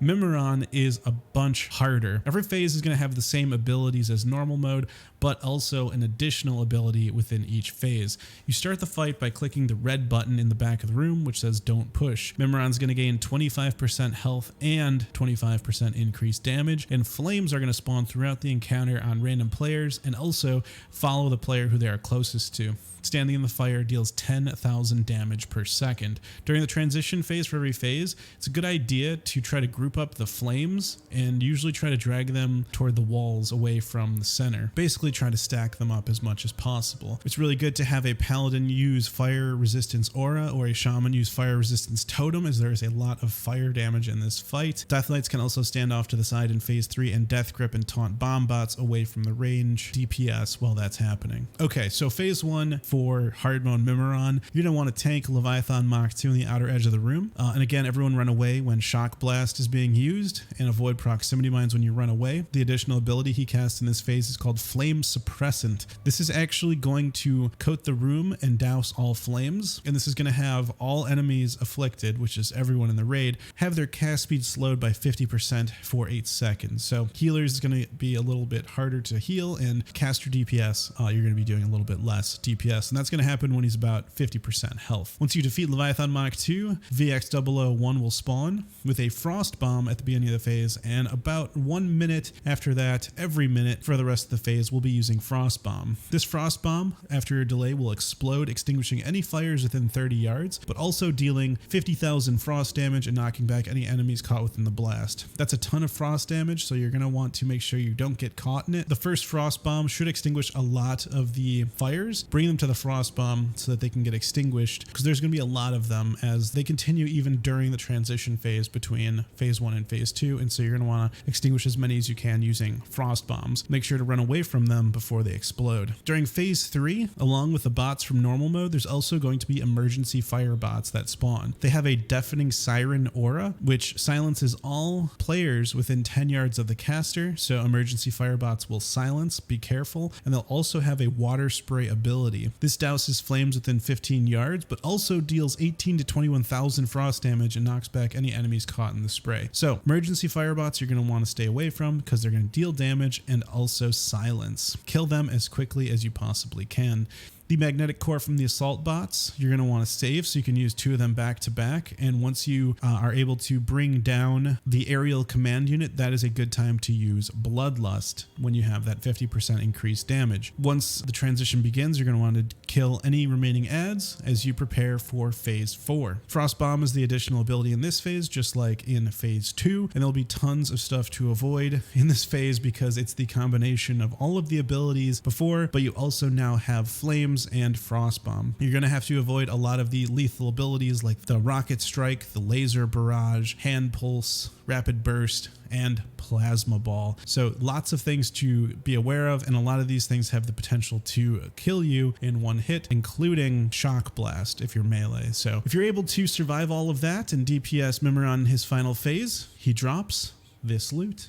Mimiron is a bunch harder. Every phase is going to have the same abilities as normal mode, but also an additional ability within each phase. You start the fight by clicking the red button in the back of the room, which says don't push. Mimiron's going to gain 25% health and 25% increased damage, and flames are going to spawn throughout the encounter on random players and also follow the player who they are closest to. Standing in the fire deals 10,000 damage per second. During the transition phase for every phase, it's a good idea to try to group up the flames and usually try to drag them toward the walls away from the center. Basically try to stack them up as much as possible. It's really good to have a paladin use fire resistance aura or a shaman use fire resistance totem, as there is a lot of fire damage in this fight. Death Knights can also stand off to the side in phase 3 and death grip and taunt bomb bots away from the range DPS while that's happening. Okay, so phase 1 for for hard mode Mimiron, you're going to want to tank Leviathan Mach 2 on the outer edge of the room. And again, everyone run away when Shock Blast is being used and avoid proximity mines when you run away. The additional ability he casts in this phase is called Flame Suppressant. This is actually going to coat the room and douse all flames, and this is going to have all enemies afflicted, which is everyone in the raid, have their cast speed slowed by 50% for 8 seconds. So healers is going to be a little bit harder to heal, and caster DPS, you're going to be doing a little bit less DPS, and that's going to happen when he's about 50% health. Once you defeat Leviathan Mach 2, VX001 will spawn with a Frost Bomb at the beginning of the phase, and about 1 minute after that, every minute for the rest of the phase, we'll be using Frost Bomb. This Frost Bomb, after a delay, will explode, extinguishing any fires within 30 yards, but also dealing 50,000 frost damage and knocking back any enemies caught within the blast. That's a ton of frost damage, so you're going to want to make sure you don't get caught in it. The first Frost Bomb should extinguish a lot of the fires. Bring them to the Frost Bomb so that they can get extinguished, because there's going to be a lot of them as they continue even during the transition phase between phase 1 and phase 2, and so you're going to want to extinguish as many as you can using Frost Bombs. Make sure to run away from them before they explode. During phase 3, along with the bots from normal mode, there's also going to be emergency fire bots that spawn. They have a deafening siren aura, which silences all players within 10 yards of the caster, so emergency fire bots will silence, be careful, and they'll also have a water spray ability. This douses flames within 15 yards, but also deals 18 to 21,000 frost damage and knocks back any enemies caught in the spray. So emergency fire bots you're going to want to stay away from because they're going to deal damage and also silence. Kill them as quickly as you possibly can. The magnetic core from the assault bots, you're going to want to save so you can use 2 of them back to back. And once you are able to bring down the aerial command unit, that is a good time to use Bloodlust when you have that 50% increased damage. Once the transition begins, you're going to want to kill any remaining adds as you prepare for phase 4. Frost Bomb is the additional ability in this phase, just like in phase 2. And there'll be tons of stuff to avoid in this phase because it's the combination of all of the abilities before, but you also now have Flames and Frost Bomb. You're going to have to avoid a lot of the lethal abilities like the Rocket Strike, the Laser Barrage, Hand Pulse, Rapid Burst, and Plasma Ball. So lots of things to be aware of, and a lot of these things have the potential to kill you in one hit, including Shock Blast if you're melee. So if you're able to survive all of that and DPS Mimiron in his final phase, he drops this loot.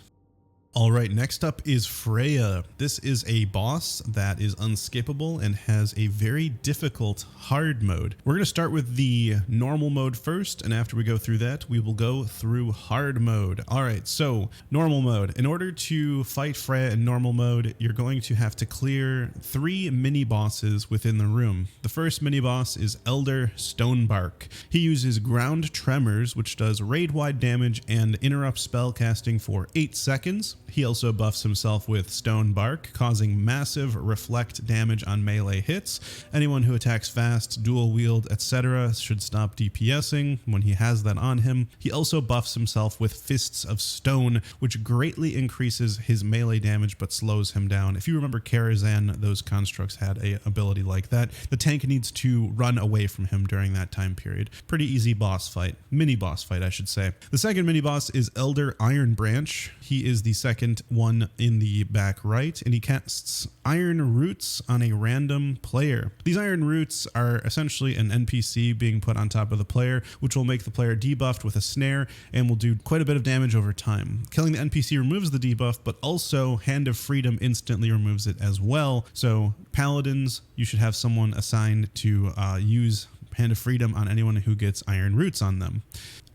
All right, next up is Freya. This is a boss that is unskippable and has a very difficult hard mode. We're going to start with the normal mode first, and after we go through that, we will go through hard mode. All right, so normal mode. In order to fight Freya in normal mode, you're going to have to clear 3 mini bosses within the room. The first mini boss is Elder Stonebark. He uses Ground Tremors, which does raid-wide damage and interrupts spellcasting for 8 seconds. He also buffs himself with Stone Bark, causing massive reflect damage on melee hits. Anyone who attacks fast, dual wield, etc. should stop DPSing when he has that on him. He also buffs himself with Fists of Stone, which greatly increases his melee damage but slows him down. If you remember Karazhan, those constructs had a ability like that. The tank needs to run away from him during that time period. Pretty easy boss fight. Mini boss fight, I should say. The second mini boss is Elder Iron Branch. He is the second one in the back right, and he casts Iron Roots on a random player. These Iron Roots are essentially an NPC being put on top of the player, which will make the player debuffed with a snare and will do quite a bit of damage over time. Killing the NPC removes the debuff, but also Hand of Freedom instantly removes it as well. So Paladins, you should have someone assigned to use Hand of Freedom on anyone who gets Iron Roots on them.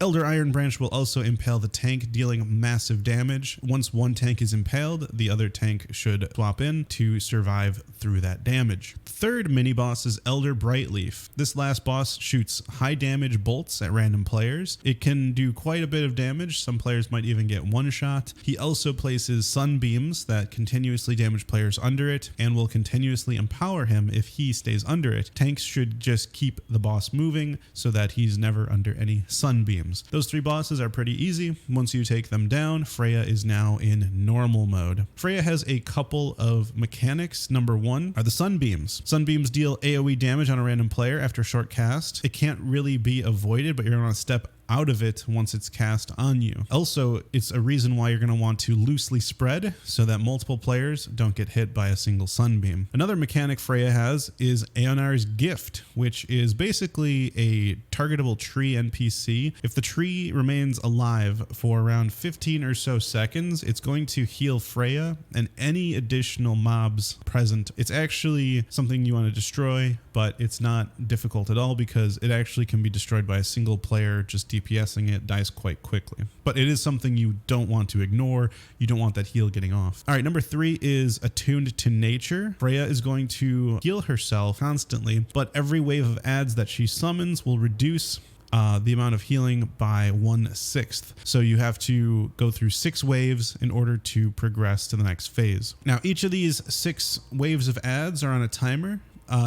Elder Iron Branch will also impale the tank, dealing massive damage. Once one tank is impaled, the other tank should swap in to survive through that damage. Third mini boss is Elder Brightleaf. This last boss shoots high damage bolts at random players. It can do quite a bit of damage. Some players might even get one shot. He also places sunbeams that continuously damage players under it and will continuously empower him if he stays under it. Tanks should just keep the boss moving so that he's never under any sunbeams. Those 3 bosses are pretty easy. Once you take them down, Freya is now in normal mode. Freya has a couple of mechanics. Number 1 are the sunbeams. Sunbeams deal AoE damage on a random player after a short cast. It can't really be avoided, but you're going to step out of it once it's cast on you. Also, it's a reason why you're going to want to loosely spread so that multiple players don't get hit by a single sunbeam. Another mechanic Freya has is Aonar's Gift, which is basically a targetable tree NPC. If the tree remains alive for around 15 or so seconds, it's going to heal Freya and any additional mobs present. It's actually something you want to destroy, but it's not difficult at all because it actually can be destroyed by a single player just DPSing it, dies quite quickly. But it is something you don't want to ignore. You don't want that heal getting off. All right, number 3 is Attuned to Nature. Freya is going to heal herself constantly, but every wave of adds that she summons will reduce the amount of healing by 1/6. So you have to go through 6 waves in order to progress to the next phase. Now, each of these 6 waves of adds are on a timer.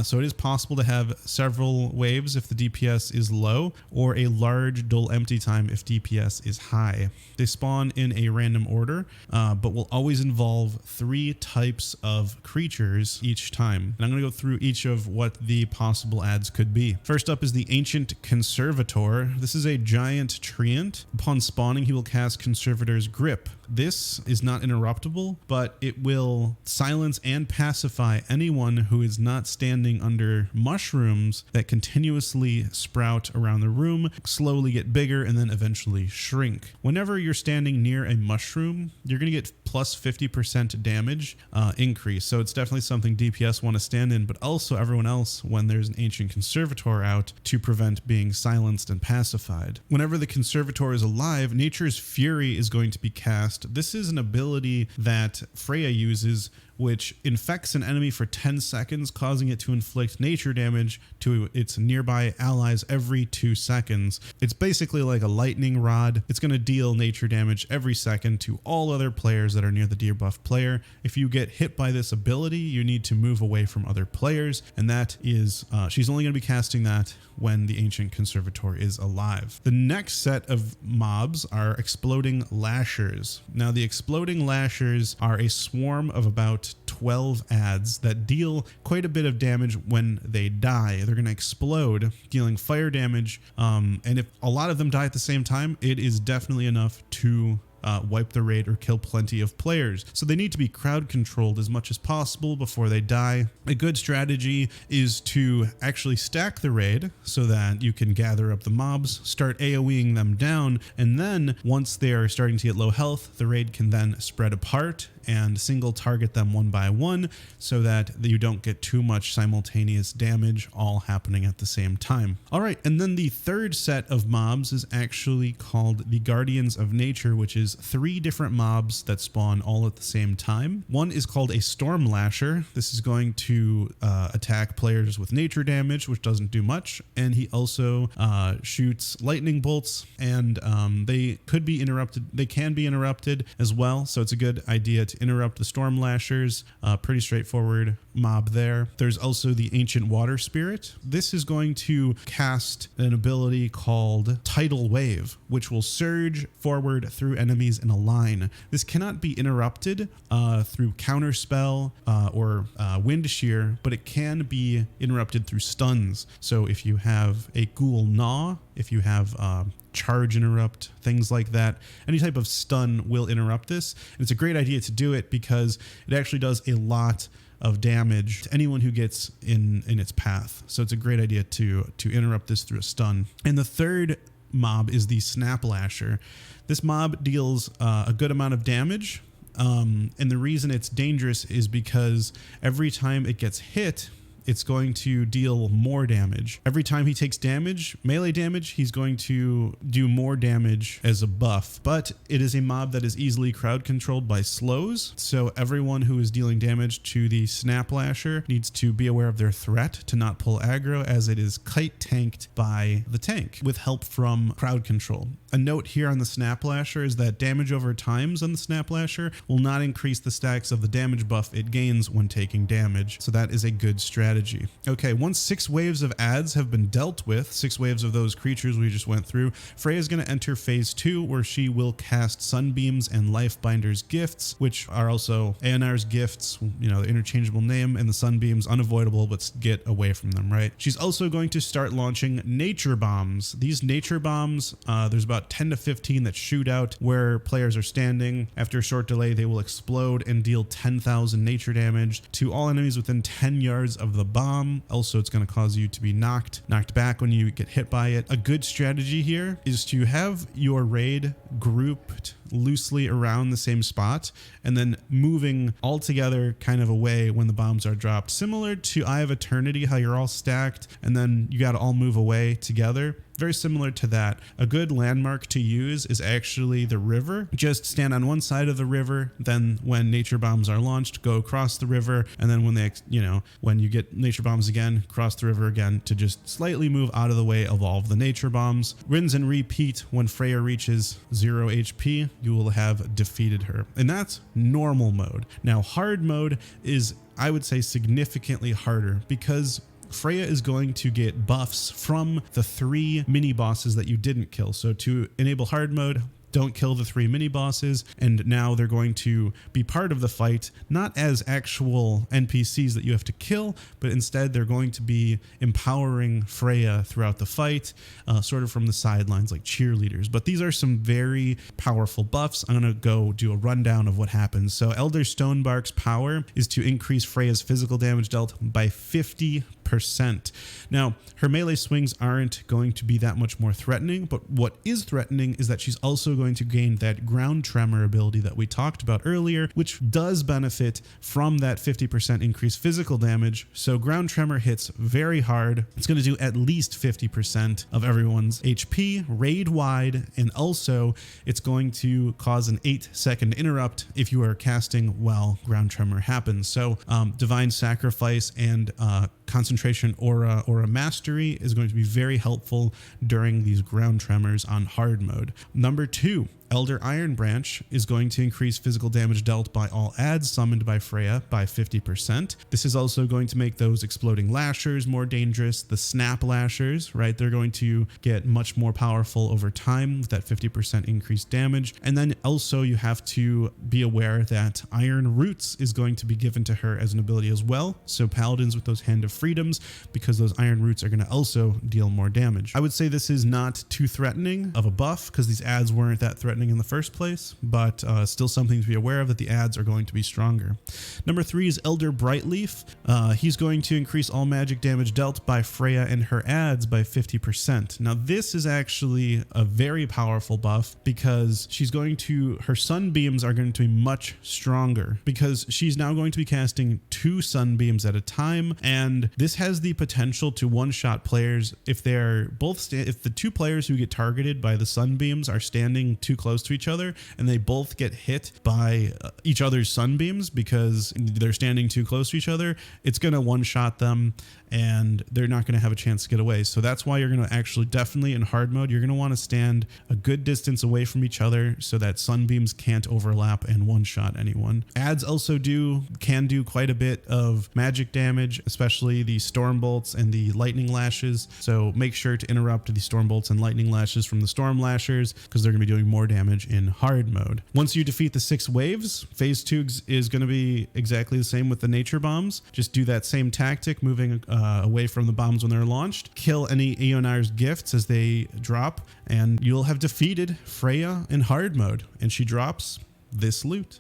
So it is possible to have several waves if the DPS is low, or a large dull empty time if DPS is high. They spawn in a random order, but will always involve 3 types of creatures each time. And I'm going to go through each of what the possible adds could be. First up is the Ancient Conservator. This is a giant treant. Upon spawning, he will cast Conservator's Grip. This is not interruptible, but it will silence and pacify anyone who is not standing under mushrooms that continuously sprout around the room, slowly get bigger, and then eventually shrink. Whenever you're standing near a mushroom, you're going to get plus 50% damage increase. So it's definitely something DPS want to stand in, but also everyone else when there's an Ancient Conservator out to prevent being silenced and pacified. Whenever the Conservator is alive, Nature's Fury is going to be cast. This is an ability that Freya uses, which infects an enemy for 10 seconds, causing it to inflict nature damage to its nearby allies every 2 seconds. It's basically like a lightning rod. It's going to deal nature damage every second to all other players that are near the debuff player. If you get hit by this ability, you need to move away from other players, and that is, she's only going to be casting that when the Ancient Conservator is alive. The next set of mobs are Exploding Lashers. Now, the Exploding Lashers are a swarm of about 12 adds that deal quite a bit of damage when they die. They're going to explode, dealing fire damage, and if a lot of them die at the same time, it is definitely enough to wipe the raid or kill plenty of players. So they need to be crowd controlled as much as possible before they die. A good strategy is to actually stack the raid so that you can gather up the mobs, start AoEing them down, and then once they are starting to get low health, the raid can then spread apart and single target them one by one so that you don't get too much simultaneous damage all happening at the same time. All right, and then the third set of mobs is actually called the Guardians of Nature, which is 3 different mobs that spawn all at the same time. One is called a Storm Lasher. This is going to attack players with nature damage, which doesn't do much, and he also shoots lightning bolts, and they could be interrupted. They can be interrupted as well, so it's a good idea to interrupt the Storm Lashers. Pretty straightforward mob there. There's also the Ancient Water Spirit. This is going to cast an ability called Tidal Wave, which will surge forward through enemies in a line. This cannot be interrupted through Counterspell or Wind Shear, but it can be interrupted through stuns. So if you have a Ghoul Gnaw, if you have charge interrupt, things like that, any type of stun will interrupt this. And it's a great idea to do it because it actually does a lot of damage to anyone who gets in its path. So it's a great idea to interrupt this through a stun. And the third mob is the Snap Lasher. This mob deals a good amount of damage. And the reason it's dangerous is because every time it gets hit, it's going to deal more damage. Every time he takes damage, melee damage, he's going to do more damage as a buff. But it is a mob that is easily crowd controlled by slows. So everyone who is dealing damage to the Snap Lasher needs to be aware of their threat to not pull aggro, as it is kite tanked by the tank with help from crowd control. A note here on the Snap Lasher is that damage over times on the Snap Lasher will not increase the stacks of the damage buff it gains when taking damage. So that is a good strategy strategy. Okay, once 6 waves of adds have been dealt with, 6 waves of those creatures we just went through, Freya is going to enter phase 2, where she will cast Sunbeams and Lifebinder's Gifts, which are also Aonar's Gifts, you know, the interchangeable name, and the Sunbeams, unavoidable, but get away from them, right? She's also going to start launching Nature Bombs. These Nature Bombs, there's about 10 to 15 that shoot out where players are standing. After a short delay, they will explode and deal 10,000 nature damage to all enemies within 10 yards of the bomb. Also, it's going to cause you to be knocked back when you get hit by it. A good strategy here is to have your raid grouped loosely around the same spot and then moving all together kind of away when the bombs are dropped. Similar to Eye of Eternity, how you're all stacked and then you got to all move away together. Very similar to that. A good landmark to use is actually the river. Just stand on one side of the river, then when nature bombs are launched, go across the river, and then when they, you know, when you get nature bombs again, cross the river again to just slightly move out of the way of all of the nature bombs. Rinse and repeat. When Freya reaches 0 HP, you will have defeated her. And that's normal mode. Now, hard mode is, I would say, significantly harder because Freya is going to get buffs from the 3 mini bosses that you didn't kill. So to enable hard mode, don't kill the 3 mini bosses, and now they're going to be part of the fight, not as actual NPCs that you have to kill, but instead they're going to be empowering Freya throughout the fight, sort of from the sidelines like cheerleaders. But these are some very powerful buffs. I'm going to go do a rundown of what happens. So Elder Stonebark's power is to increase Freya's physical damage dealt by 50%. Now, her melee swings aren't going to be that much more threatening, but what is threatening is that she's also going to gain that ground tremor ability that we talked about earlier, which does benefit from that 50% increased physical damage. So ground tremor hits very hard. It's going to do at least 50% of everyone's HP raid wide, and also it's going to cause an 8-second interrupt if you are casting while ground tremor happens. So Divine Sacrifice and Concentration Aura Mastery is going to be very helpful during these ground tremors on hard mode. Number 2, Elder Iron Branch is going to increase physical damage dealt by all adds summoned by Freya by 50%. This is also going to make those exploding lashers more dangerous. The snap lashers, right? They're going to get much more powerful over time with that 50% increased damage. And then also you have to be aware that Iron Roots is going to be given to her as an ability as well. So Paladins with those Hand of Freedoms, because those Iron Roots are going to also deal more damage. I would say this is not too threatening of a buff because these adds weren't that threatening in the first place, but still something to be aware of, that the adds are going to be stronger. Number 3 is Elder Brightleaf. He's going to increase all magic damage dealt by Freya and her adds by 50%. Now this is actually a very powerful buff because her sunbeams are going to be much stronger because she's now going to be casting 2 sunbeams at a time, and this has the potential to one-shot players if if the 2 players who get targeted by the sunbeams are standing too close to each other and they both get hit by each other's sunbeams because they're standing too close to each other. It's going to one-shot them and they're not going to have a chance to get away. So that's why you're going to actually definitely in hard mode, you're going to want to stand a good distance away from each other so that sunbeams can't overlap and one-shot anyone. Adds also can do quite a bit of magic damage, especially the storm bolts and the lightning lashes. So make sure to interrupt the storm bolts and lightning lashes from the storm lashers because they're going to be doing more damage in hard mode. Once you defeat the 6 waves, phase 2 is going to be exactly the same with the nature bombs. Just do that same tactic, moving away from the bombs when they're launched. Kill any Aonar's gifts as they drop, and you'll have defeated Freya in hard mode, and she drops this loot.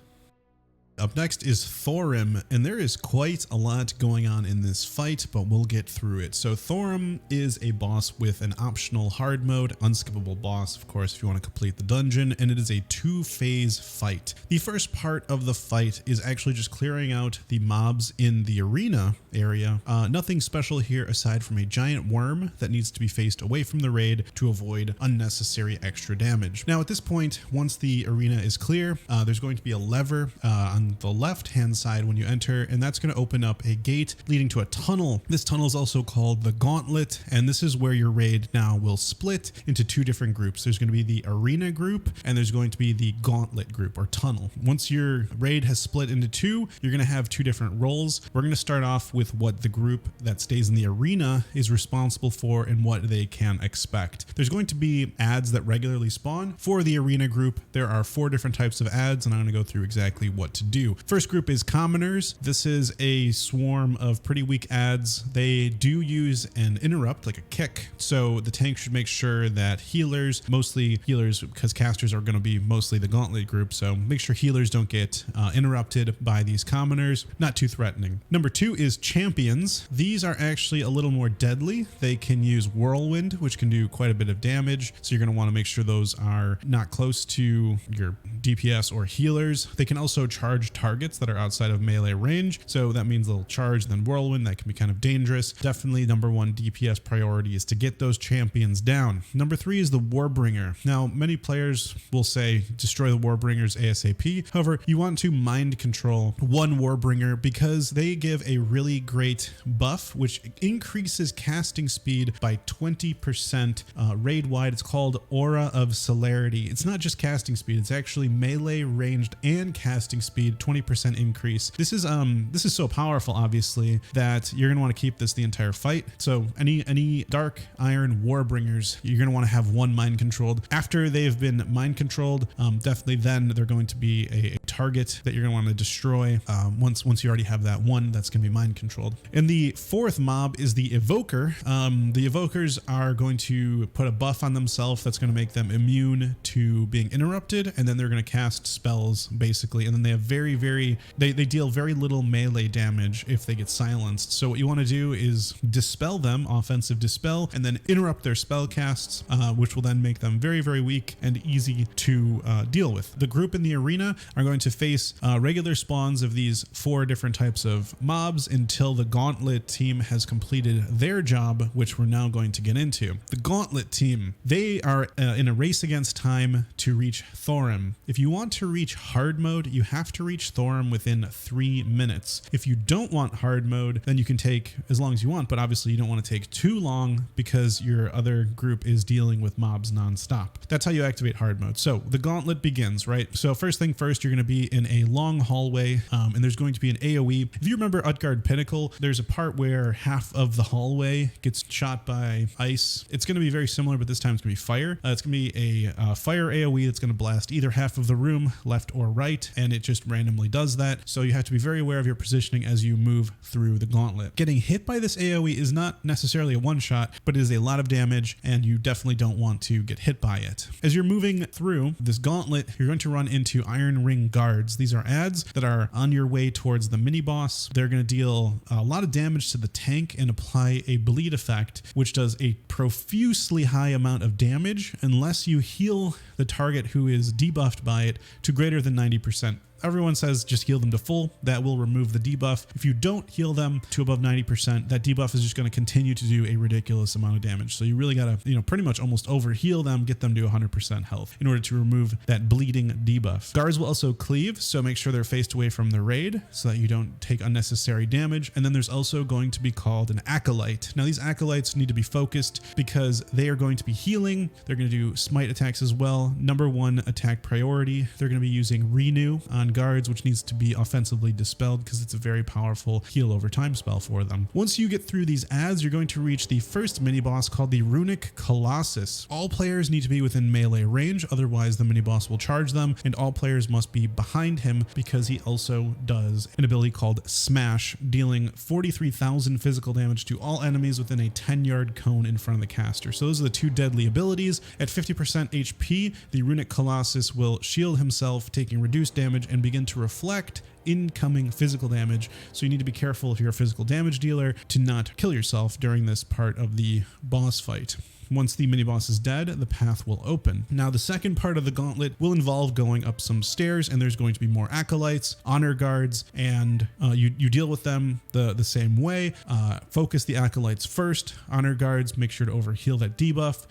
Up next is Thorim, and there is quite a lot going on in this fight, but we'll get through it. So Thorim is a boss with an optional hard mode, unskippable boss, of course, if you want to complete the dungeon, and it is a 2-phase fight. The first part of the fight is actually just clearing out the mobs in the arena area. Nothing special here aside from a giant worm that needs to be faced away from the raid to avoid unnecessary extra damage. Now at this point, once the arena is clear, there's going to be a lever on on the left-hand side when you enter, and that's going to open up a gate leading to a tunnel. This tunnel is also called the Gauntlet, and this is where your raid now will split into two different groups. There's going to be the Arena group, and there's going to be the Gauntlet group or tunnel. Once your raid has split into two, you're going to have two different roles. We're going to start off with what the group that stays in the Arena is responsible for and what they can expect. There's going to be ads that regularly spawn. For the Arena group, there are 4 different types of ads, and I'm going to go through exactly what to do. First group is Commoners. This is a swarm of pretty weak ads. They do use an interrupt, like a kick, so the tank should make sure that healers, mostly healers because casters are going to be mostly the Gauntlet group, so make sure healers don't get interrupted by these Commoners. Not too threatening. Number 2 is Champions. These are actually a little more deadly. They can use Whirlwind, which can do quite a bit of damage, so you're going to want to make sure those are not close to your DPS or healers. They can also charge targets that are outside of melee range, so that means they'll charge then Whirlwind. That can be kind of dangerous. Definitely number 1 DPS priority is to get those champions down. Number 3 is the Warbringer. Now, many players will say destroy the Warbringers ASAP. However, you want to mind control one Warbringer because they give a really great buff which increases casting speed by 20% raid wide. It's called Aura of Celerity. It's not just casting speed, it's actually melee, ranged, and casting speed, 20% increase. This is so powerful, obviously, that you're gonna want to keep this the entire fight. So any Dark Iron Warbringers, you're gonna want to have one mind controlled. After they've been mind controlled, definitely then they're going to be a target that you're gonna want to destroy. Once you already have that one, that's gonna be mind controlled. And the 4th mob is the Evoker. The Evokers are going to put a buff on themselves that's going to make them immune to being interrupted, and then they're going to cast spells basically, and then they have they deal very little melee damage if they get silenced. So what you want to do is dispel them, offensive dispel, and then interrupt their spell casts, which will then make them very weak and easy to deal with. The group in the Arena are going to face regular spawns of these 4 different types of mobs until the Gauntlet team has completed their job, which we're now going to get into. The Gauntlet team, they are in a race against time to reach Thorim. If you want to reach hard mode, you have to reach Thorim within 3 minutes. If you don't want hard mode, then you can take as long as you want, but obviously you don't want to take too long because your other group is dealing with mobs nonstop. That's how you activate hard mode. So the Gauntlet begins, right? So first thing first, you're going to be in a long hallway, and there's going to be an AoE. If you remember Utgard Pinnacle, there's a part where half of the hallway gets shot by ice. It's going to be very similar, but this time it's going to be fire. It's going to be a fire AoE that's going to blast either half of the room, left or right, and it just randomly does that. So you have to be very aware of your positioning as you move through the Gauntlet. Getting hit by this AoE is not necessarily a one-shot, but it is a lot of damage, and you definitely don't want to get hit by it. As you're moving through this Gauntlet, you're going to run into Iron Ring Guards. These are ads that are on your way towards the mini-boss. They're going to deal a lot of damage to the tank and apply a bleed effect, which does a profusely high amount of damage unless you heal the target who is debuffed by it to greater than 90%. Everyone says just heal them to full. That will remove the debuff. If you don't heal them to above 90%, that debuff is just going to continue to do a ridiculous amount of damage. So you really got to, pretty much almost over heal them, get them to 100% health in order to remove that bleeding debuff. Guards will also cleave, so make sure they're faced away from the raid so that you don't take unnecessary damage. And then there's also going to be called an Acolyte. Now these Acolytes need to be focused because they are going to be healing. They're going to do smite attacks as well. Number 1 attack priority. They're going to be using Renew on guards, which needs to be offensively dispelled because it's a very powerful heal over time spell for them. Once you get through these ads, you're going to reach the first mini boss called the Runic Colossus. All players need to be within melee range, otherwise the mini boss will charge them, and all players must be behind him because he also does an ability called Smash, dealing 43,000 physical damage to all enemies within a 10-yard cone in front of the caster. So those are the 2 deadly abilities. At 50% HP, the Runic Colossus will shield himself, taking reduced damage, and begin to reflect incoming physical damage. So you need to be careful if you're a physical damage dealer to not kill yourself during this part of the boss fight. Once the mini boss is dead, the path will open. Now, the second part of the gauntlet will involve going up some stairs, and there's going to be more acolytes, honor guards, and you deal with them the same way. Focus the acolytes first. Honor guards, make sure to overheal that debuff.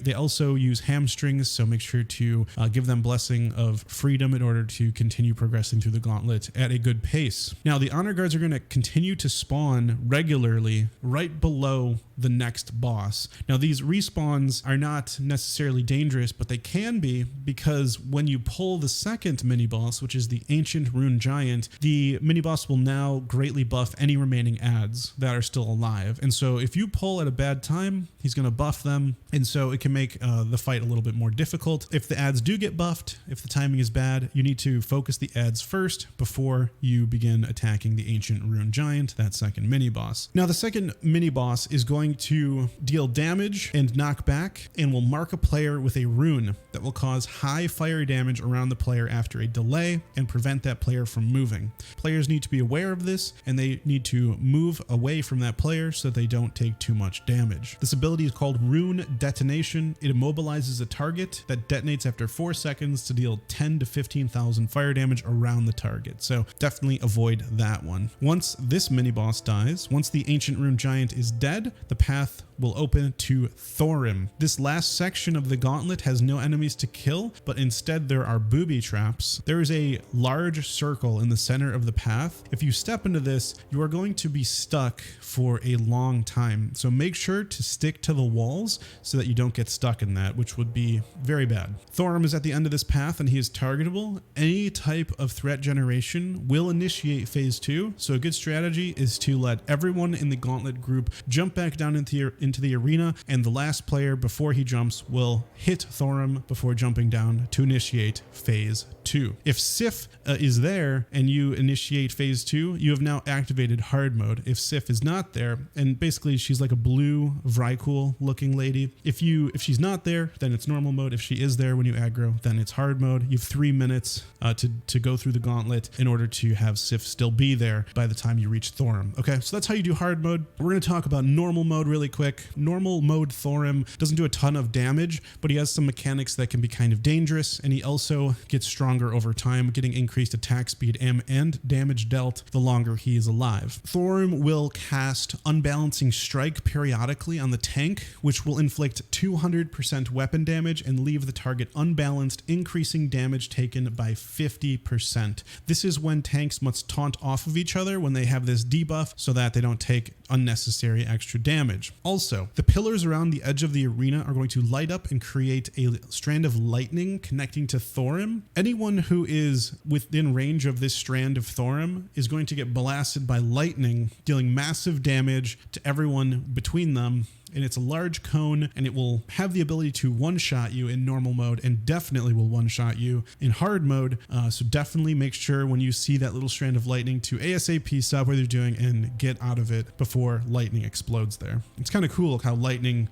They also use hamstrings, so make sure to give them Blessing of Freedom in order to continue progressing through the gauntlet at a good pace. Now, the honor guards are going to continue to spawn regularly right below the next boss. Now, these respawns are not necessarily dangerous, but they can be, because when you pull the second mini boss, which is the Ancient Rune Giant, the mini boss will now greatly buff any remaining adds that are still alive. And so if you pull at a bad time, he's going to buff them, and so it can make the fight a little bit more difficult. If the adds do get buffed, if the timing is bad, you need to focus the adds first before you begin attacking the Ancient Rune Giant, that second mini boss. Now, the second mini boss is going to deal damage and knock back, and will mark a player with a rune that will cause high fire damage around the player after a delay and prevent that player from moving. Players need to be aware of this, and they need to move away from that player so that they don't take too much damage. This ability is called Rune Detonation. It immobilizes a target that detonates after 4 seconds to deal 10 to 15,000 fire damage around the target. So definitely avoid that one. Once this mini boss dies, once the Ancient Rune Giant is dead, the path will open to Thorim. This last section of the gauntlet has no enemies to kill, but instead there are booby traps. There is a large circle in the center of the path. If you step into this, you are going to be stuck for a long time. So make sure to stick to the walls so that you don't get stuck in that, which would be very bad. Thorim is at the end of this path, and he is targetable. Any type of threat generation will initiate phase 2. So a good strategy is to let everyone in the gauntlet group jump back down into the arena, and the last player before he jumps will hit Thorim before jumping down to initiate phase 2. If Sif is there and you initiate phase 2, you have now activated hard mode. If Sif is not there, and basically she's like a blue Vrykul looking lady, if she's not there, then it's normal mode. If she is there when you aggro, then it's hard mode. You have 3 minutes to go through the gauntlet in order to have Sif still be there by the time you reach Thorim. Okay, so that's how you do hard mode. We're going to talk about normal mode really quick. Normal mode Thorim doesn't do a ton of damage, but he has some mechanics that can be kind of dangerous, and he also gets stronger over time, getting increased attack speed and damage dealt the longer he is alive. Thorim will cast Unbalancing Strike periodically on the tank, which will inflict 200% weapon damage and leave the target unbalanced, increasing damage taken by 50%. This is when tanks must taunt off of each other when they have this debuff so that they don't take unnecessary extra damage. Also, the pillars around the edge of the arena are going to light up and create a strand of lightning connecting to Thorim. Anyone who is within range of this strand of Thorim is going to get blasted by lightning, dealing massive damage to everyone between them. And it's a large cone, and it will have the ability to one-shot you in normal mode, and definitely will one-shot you in hard mode. So definitely make sure when you see that little strand of lightning to ASAP stop what you're doing and get out of it before lightning explodes there. It's kind of cool how lightning,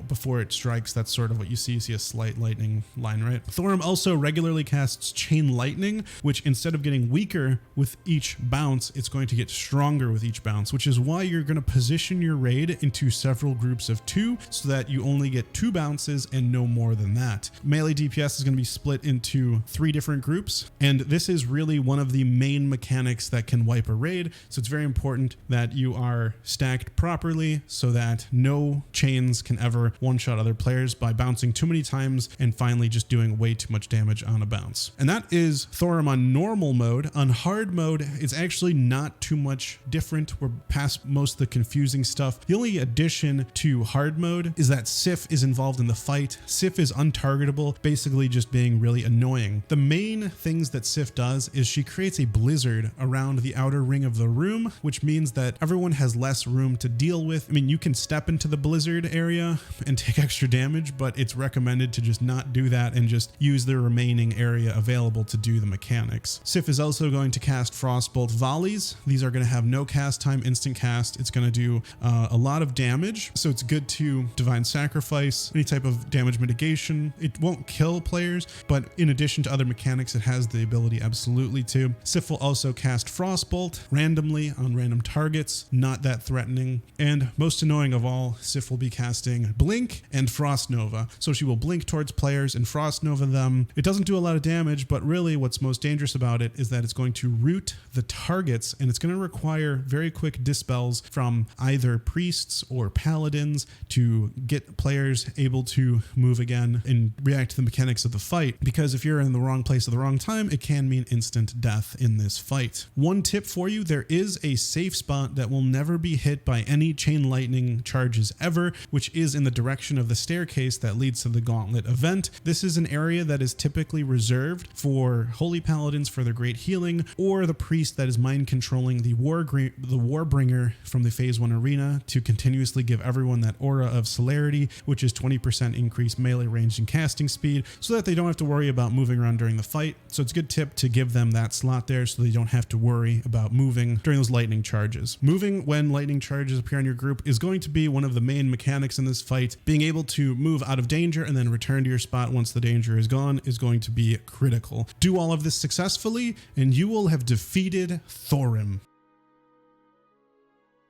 before it strikes, that's sort of what you see. You see a slight lightning line, right? Thorim also regularly casts Chain Lightning, which instead of getting weaker with each bounce, it's going to get stronger with each bounce, which is why you're going to position your raid into several groups of 2 so that you only get 2 bounces and no more than that. Melee DPS is going to be split into 3 different groups, and this is really one of the main mechanics that can wipe a raid. So it's very important that you are stacked properly so that no chains can ever one-shot other players by bouncing too many times and finally just doing way too much damage on a bounce. And that is Thorim on normal mode. On hard mode, it's actually not too much different. We're past most of the confusing stuff. The only addition to hard mode is that Sif is involved in the fight. Sif is untargetable, basically just being really annoying. The main things that Sif does is she creates a blizzard around the outer ring of the room, which means that everyone has less room to deal with. I mean, you can step into the blizzard area and take extra damage, but it's recommended to just not do that and just use the remaining area available to do the mechanics. Sif is also going to cast Frostbolt volleys. These are going to have no cast time, instant cast. It's going to do a lot of damage, so it's it's good to Divine Sacrifice, any type of damage mitigation. It won't kill players, but in addition to other mechanics, it has the ability absolutely to. Sif will also cast Frostbolt randomly on random targets, not that threatening. And most annoying of all, Sif will be casting Blink and Frost Nova. So she will blink towards players and Frost Nova them. It doesn't do a lot of damage, but really what's most dangerous about it is that it's going to root the targets, and it's going to require very quick dispels from either priests or paladins to get players able to move again and react to the mechanics of the fight, because if you're in the wrong place at the wrong time, it can mean instant death in this fight. One tip for you, there is a safe spot that will never be hit by any chain lightning charges ever, which is in the direction of the staircase that leads to the Gauntlet event. This is an area that is typically reserved for holy paladins for their great healing, or the priest that is mind controlling the Warbringer from the phase 1 arena to continuously give everyone that aura of celerity, which is 20% increased melee range and casting speed, so that they don't have to worry about moving around during the fight. So it's a good tip to give them that slot there so they don't have to worry about moving during those lightning charges. Moving when lightning charges appear on your group is going to be one of the main mechanics in this fight. Being able to move out of danger and then return to your spot once the danger is gone is going to be critical. Do all of this successfully and you will have defeated Thorim.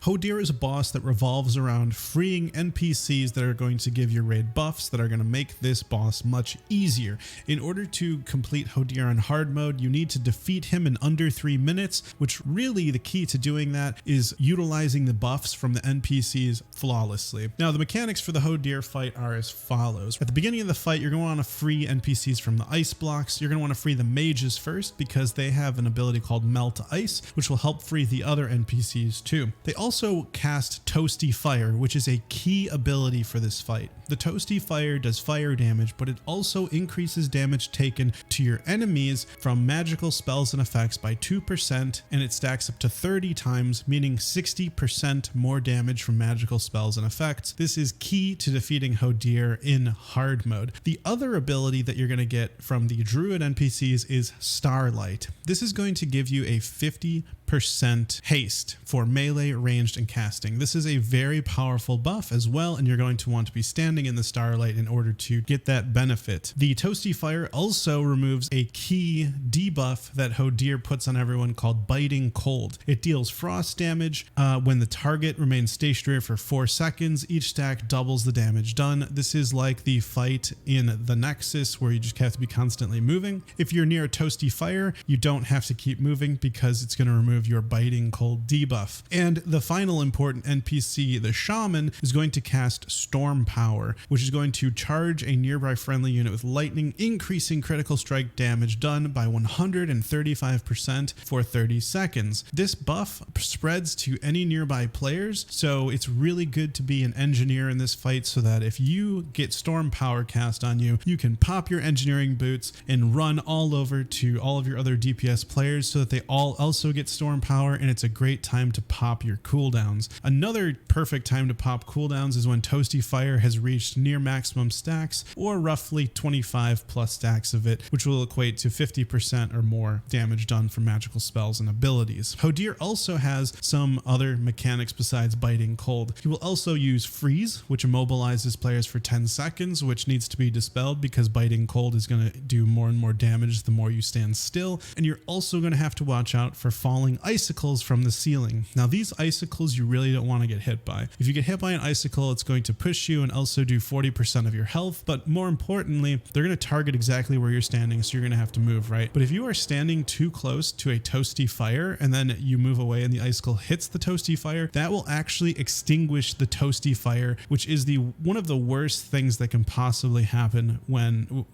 Hodir is a boss that revolves around freeing NPCs that are going to give your raid buffs that are going to make this boss much easier. In order to complete Hodir on hard mode, you need to defeat him in under 3 minutes, which really the key to doing that is utilizing the buffs from the NPCs flawlessly. Now, the mechanics for the Hodir fight are as follows. At the beginning of the fight, you're going to want to free NPCs from the ice blocks. You're going to want to free the mages first because they have an ability called Melt Ice, which will help free the other NPCs too. They also cast Toasty Fire, which is a key ability for this fight. The Toasty Fire does fire damage, but it also increases damage taken to your enemies from magical spells and effects by 2%, and it stacks up to 30 times, meaning 60% more damage from magical spells and effects. This is key to defeating Hodir in hard mode. The other ability that you're going to get from the Druid NPCs is Starlight. This is going to give you a 50% haste for melee, ranged, and casting. This is a very powerful buff as well, and you're going to want to be standing in the Starlight in order to get that benefit. The Toasty Fire also removes a key debuff that Hodir puts on everyone called Biting Cold. It deals frost damage when the target remains stationary for 4 seconds. Each stack doubles the damage done. This is like the fight in the Nexus where you just have to be constantly moving. If you're near a Toasty Fire, you don't have to keep moving because it's going to remove your Biting Cold debuff. And the final important NPC, the Shaman, is going to cast Storm Power, which is going to charge a nearby friendly unit with lightning, increasing critical strike damage done by 135% for 30 seconds. This buff spreads to any nearby players, so it's really good to be an engineer in this fight so that if you get Storm Power cast on you, you can pop your engineering boots and run all over to all of your other DPS players so that they all also get Storm Power, and it's a great time to pop your cooldowns. Another perfect time to pop cooldowns is when Toasty Fire has reached near maximum stacks, or roughly 25 plus stacks of it, which will equate to 50% or more damage done from magical spells and abilities. Hodir also has some other mechanics besides Biting Cold. He will also use Freeze, which immobilizes players for 10 seconds, which needs to be dispelled because Biting Cold is going to do more and more damage the more you stand still. And you're also going to have to watch out for falling icicles from the ceiling. Now, these icicles you really don't want to get hit by. If you get hit by an icicle, it's going to push you and also do 40% of your health, but more importantly, they're going to target exactly where you're standing, so you're going to have to move, right? But if you are standing too close to a Toasty Fire and then you move away and the icicle hits the Toasty Fire, that will actually extinguish the Toasty Fire, which is one of the worst things that can possibly happen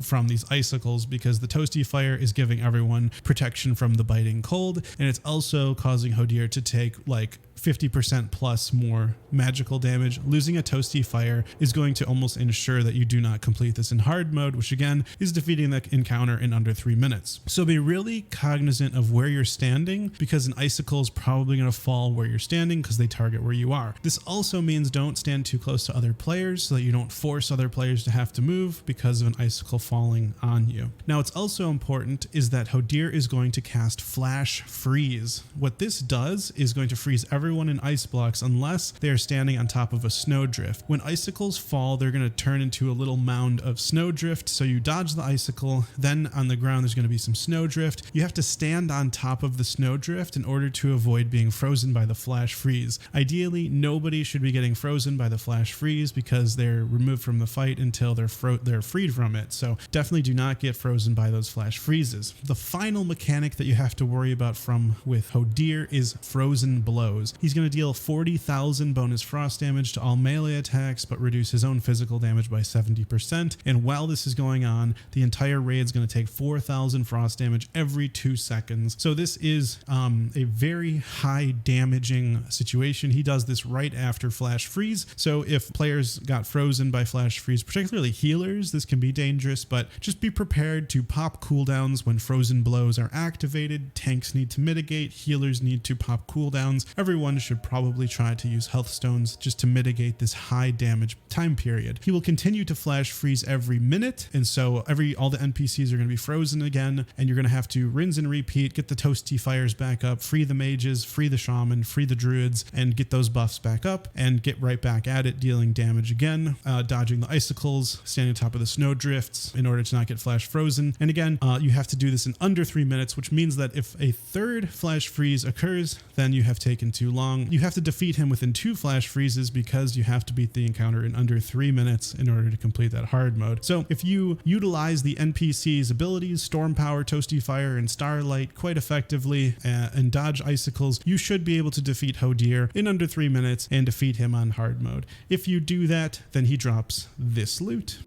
from these icicles, because the Toasty Fire is giving everyone protection from the Biting Cold, and it's also causing Hodir to take like 50% plus more magical damage. Losing a Toasty Fire is going to almost ensure that you do not complete this in hard mode, which again is defeating the encounter in under 3 minutes. So be really cognizant of where you're standing, because an icicle is probably going to fall where you're standing because they target where you are. This also means don't stand too close to other players so that you don't force other players to have to move because of an icicle falling on you. Now, what's also important is that Hodir is going to cast Flash Freeze. What this does is going to freeze everyone everyone in ice blocks unless they are standing on top of a snowdrift. When icicles fall, they're going to turn into a little mound of snowdrift, so you dodge the icicle, then on the ground there's going to be some snowdrift. You have to stand on top of the snowdrift in order to avoid being frozen by the flash freeze. Ideally, nobody should be getting frozen by the flash freeze because they're removed from the fight until they're freed from it, so definitely do not get frozen by those flash freezes. The final mechanic that you have to worry about with Hodir is Frozen Blows. He's going to deal 40,000 bonus frost damage to all melee attacks, but reduce his own physical damage by 70%. And while this is going on, the entire raid is going to take 4,000 frost damage every 2 seconds. So this is a very high damaging situation. He does this right after flash freeze. So if players got frozen by flash freeze, particularly healers, this can be dangerous, but just be prepared to pop cooldowns when Frozen Blows are activated. Tanks need to mitigate, healers need to pop cooldowns. Everyone should probably try to use health stones just to mitigate this high damage time period. He will continue to flash freeze every minute, and so all the NPCs are going to be frozen again, and you're going to have to rinse and repeat, get the toasty fires back up, free the mages, free the shaman, free the druids, and get those buffs back up, and get right back at it, dealing damage again, dodging the icicles, standing on top of the snow drifts in order to not get flash frozen. And again, you have to do this in under 3 minutes, which means that if a third flash freeze occurs, then you have taken too long. You have to defeat him within 2 flash freezes because you have to beat the encounter in under 3 minutes in order to complete that hard mode. So if you utilize the NPC's abilities, Storm Power, Toasty Fire, and Starlight quite effectively and dodge icicles, you should be able to defeat Hodir in under 3 minutes and defeat him on hard mode. If you do that, then he drops this loot.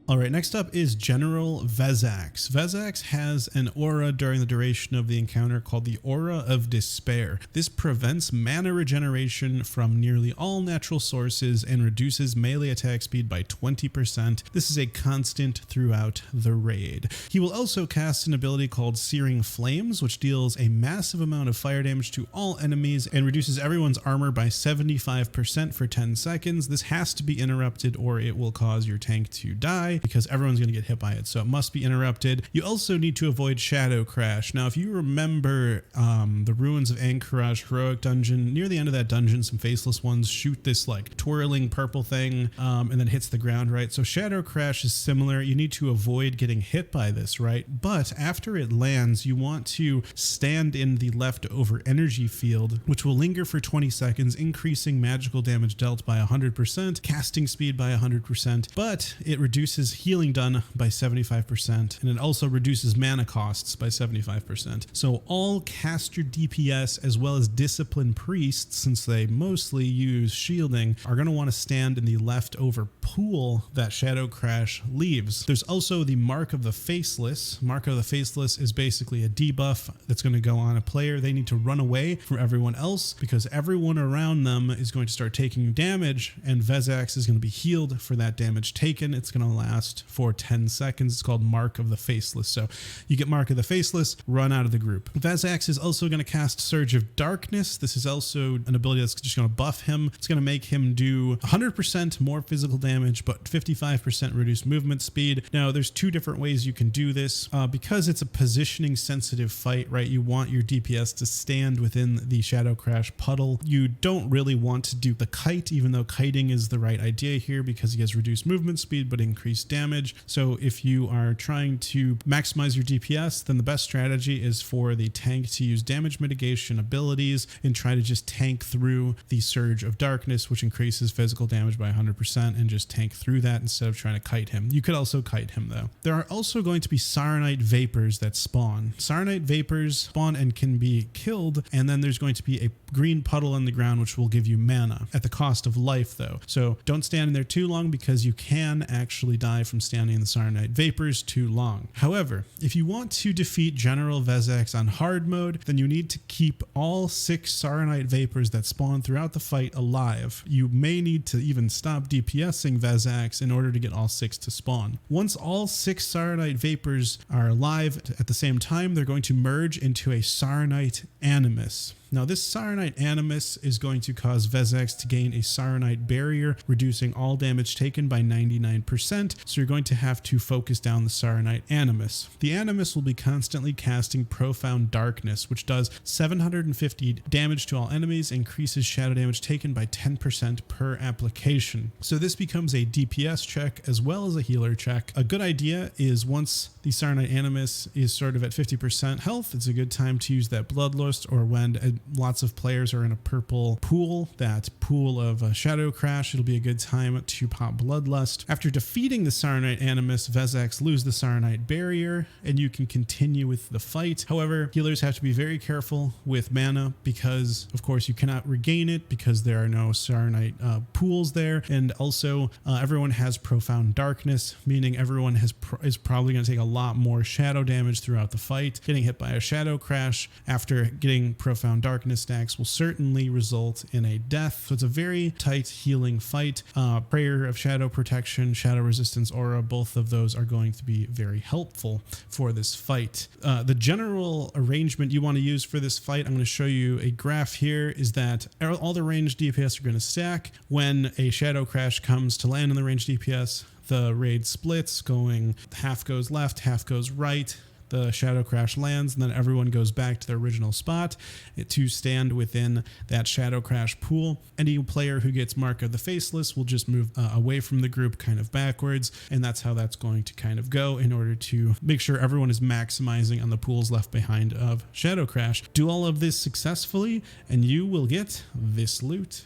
All right, next up is General Vezax. Vezax has an aura during the duration of the encounter called the Aura of Despair. This prevents mana regeneration from nearly all natural sources and reduces melee attack speed by 20%. This is a constant throughout the raid. He will also cast an ability called Searing Flames, which deals a massive amount of fire damage to all enemies and reduces everyone's armor by 75% for 10 seconds. This has to be interrupted or it will cause your tank to die, because everyone's going to get hit by it, so it must be interrupted. You also need to avoid Shadow Crash. Now, if you remember the Ruins of Anchorage heroic dungeon, near the end of that dungeon, some faceless ones shoot this like twirling purple thing and then hits the ground, right? So Shadow Crash is similar. You need to avoid getting hit by this, right? But after it lands, you want to stand in the leftover energy field, which will linger for 20 seconds, increasing magical damage dealt by 100%, casting speed by 100%, but it reduces healing done by 75%, and it also reduces mana costs by 75%. So all caster DPS as well as discipline priests, since they mostly use shielding, are going to want to stand in the leftover pool that Shadow Crash leaves. There's also the Mark of the Faceless. Mark of the Faceless is basically a debuff that's going to go on a player. They need to run away from everyone else because everyone around them is going to start taking damage, and Vezax is going to be healed for that damage taken. It's going to last for 10 seconds. It's called Mark of the Faceless. So you get Mark of the Faceless, run out of the group. Vezax is also going to cast Surge of Darkness. This is also an ability that's just going to buff him. It's going to make him do 100% more physical damage, but 55% reduced movement speed. Now, there's 2 different ways you can do this. Because it's a positioning sensitive fight, right? You want your DPS to stand within the Shadow Crash puddle. You don't really want to do the kite, even though kiting is the right idea here because he has reduced movement speed but increased damage. So if you are trying to maximize your DPS, then the best strategy is for the tank to use damage mitigation abilities and try to just tank through the Surge of Darkness, which increases physical damage by 100%, and just tank through that instead of trying to kite him. You could also kite him though. There are also going to be Saronite Vapors that spawn. Saronite Vapors spawn and can be killed, and then there's going to be a green puddle on the ground which will give you mana at the cost of life though. So don't stand in there too long because you can actually die from standing in the Saronite Vapors too long. However, if you want to defeat General Vezax on hard mode, then you need to keep all 6 Saronite Vapors that spawn throughout the fight alive. You may need to even stop DPSing Vezax in order to get all 6 to spawn. Once all 6 Saronite Vapors are alive at the same time, they're going to merge into a Saronite Animus. Now this Saronite Animus is going to cause Vezax to gain a Saronite barrier, reducing all damage taken by 99%, so you're going to have to focus down the Saronite Animus. The Animus will be constantly casting Profound Darkness, which does 750 damage to all enemies, increases shadow damage taken by 10% per application. So this becomes a DPS check as well as a healer check. A good idea is once the Saronite Animus is sort of at 50% health, it's a good time to use that Bloodlust, or when lots of players are in a purple pool, that pool of Shadow Crash, it'll be a good time to pop Bloodlust. After defeating the Saronite Animus, Vezax lose the Saronite barrier and you can continue with the fight. However, healers have to be very careful with mana because of course you cannot regain it because there are no Saronite pools there, and also everyone has Profound Darkness, meaning everyone is probably going to take a lot more shadow damage throughout the fight. Getting hit by a Shadow Crash after getting Profound Darkness stacks will certainly result in a death. So it's a very tight healing fight. Prayer of Shadow Protection, Shadow Resistance Aura, both of those are going to be very helpful for this fight. The general arrangement you want to use for this fight, I'm going to show you a graph here, is that all the ranged DPS are going to stack. When a Shadow Crash comes to land in the ranged DPS, the raid splits, going half goes left, half goes right. The Shadow Crash lands, and then everyone goes back to their original spot to stand within that Shadow Crash pool. Any player who gets Mark of the Faceless will just move away from the group kind of backwards, and that's how that's going to kind of go in order to make sure everyone is maximizing on the pools left behind of Shadow Crash. Do all of this successfully, and you will get this loot.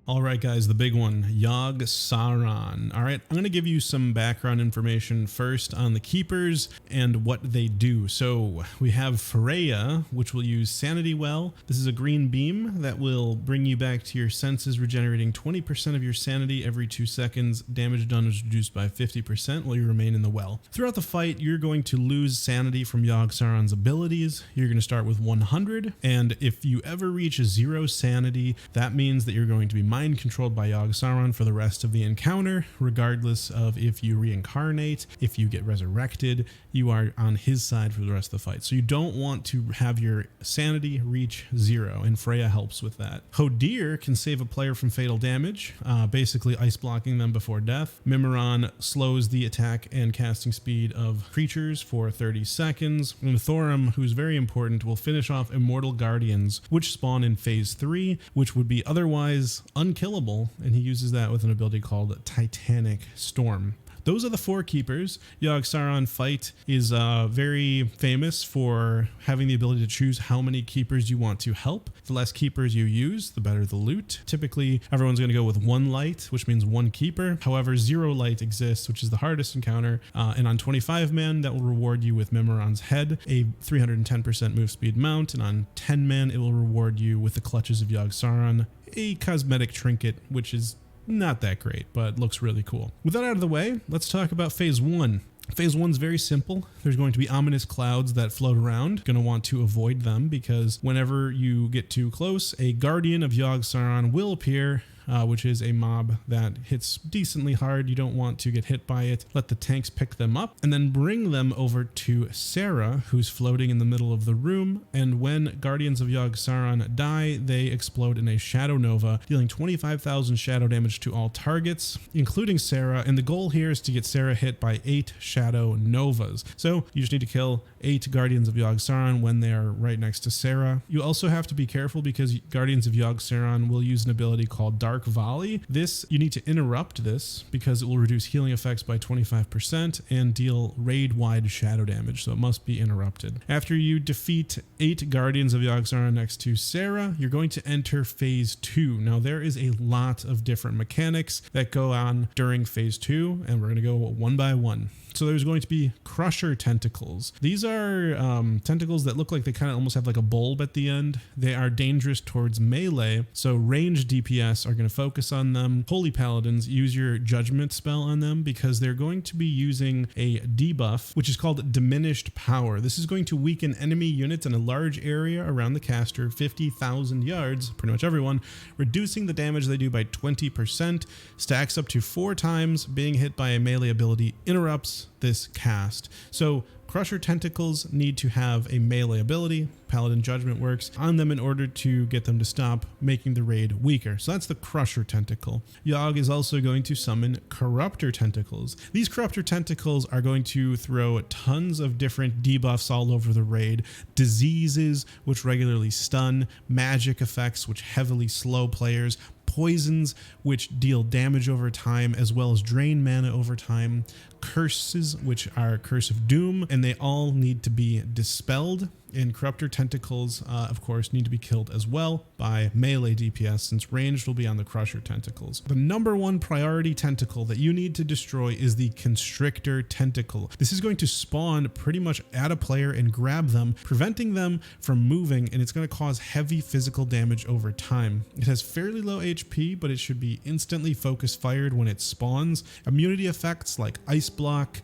All right, guys, the big one, Yogg-Saron. All right, I'm going to give you some background information first on the keepers and what they do. So we have Freya, which will use Sanity Well. This is a green beam that will bring you back to your senses, regenerating 20% of your sanity every 2 seconds. Damage done is reduced by 50% while you remain in the well. Throughout the fight, you're going to lose sanity from Yogg-Saron's abilities. You're going to start with 100, and if you ever reach 0 sanity, that means that you're going to be mind controlled by Yogg-Saron for the rest of the encounter, regardless of if you reincarnate, if you get resurrected, you are on his side for the rest of the fight. So you don't want to have your sanity reach 0, and Freya helps with that. Hodir can save a player from fatal damage, basically ice blocking them before death. Mimiron slows the attack and casting speed of creatures for 30 seconds. And Thorim, who's very important, will finish off Immortal Guardians, which spawn in phase 3, which would be otherwise unkillable, and he uses that with an ability called Titanic Storm. Those are the 4 keepers. Yogg-Saron fight is very famous for having the ability to choose how many keepers you want to help. The less keepers you use, the better the loot. Typically, everyone's going to go with 1 light, which means 1 keeper. However, 0 light exists, which is the hardest encounter. And on 25 man, that will reward you with Mimiron's head, a 310% move speed mount. And on 10 man, it will reward you with the clutches of Yogg-Saron, a cosmetic trinket, which is not that great, but looks really cool. With that out of the way, let's talk about phase 1. Phase 1 is very simple. There's going to be ominous clouds that float around. Going to want to avoid them because whenever you get too close, a guardian of Yogg-Saron will appear, which is a mob that hits decently hard. You don't want to get hit by it. Let the tanks pick them up and then bring them over to Sarah, who's floating in the middle of the room. And when Guardians of Yogg-Saron die, they explode in a Shadow Nova, dealing 25,000 shadow damage to all targets, including Sarah. And the goal here is to get Sarah hit by 8 Shadow Novas. So you just need to kill 8 Guardians of Yogg-Saron when they're right next to Sarah. You also have to be careful because Guardians of Yogg-Saron will use an ability called Dark Volley. This, you need to interrupt this because it will reduce healing effects by 25% and deal raid-wide shadow damage, so it must be interrupted. After you defeat 8 Guardians of Yogg-Saron next to Sarah, you're going to enter phase 2. Now there is a lot of different mechanics that go on during phase 2, and we're going to go one by one. So there's going to be Crusher Tentacles. These are tentacles that look like they kind of almost have like a bulb at the end. They are dangerous towards melee, so ranged DPS are going to focus on them. Holy Paladins, use your Judgement spell on them because they're going to be using a debuff, which is called Diminished Power. This is going to weaken enemy units in a large area around the caster, 50,000 yards, pretty much everyone, reducing the damage they do by 20%, stacks up to 4 times. Being hit by a melee ability interrupts this cast. So Crusher Tentacles need to have a melee ability. Paladin Judgement works on them in order to get them to stop making the raid weaker. So that's the Crusher Tentacle. Yogg is also going to summon Corruptor Tentacles. These Corruptor Tentacles are going to throw tons of different debuffs all over the raid. Diseases, which regularly stun, magic effects, which heavily slow players, poisons, which deal damage over time, as well as drain mana over time, curses, which are Curse of Doom, and they all need to be dispelled. And Corruptor Tentacles, of course, need to be killed as well by melee DPS, since ranged will be on the Crusher Tentacles. The number one priority tentacle that you need to destroy is the Constrictor Tentacle. This is going to spawn pretty much at a player and grab them, preventing them from moving, and it's going to cause heavy physical damage over time. It has fairly low HP, but it should be instantly focus fired when it spawns. Immunity effects like Ice Block,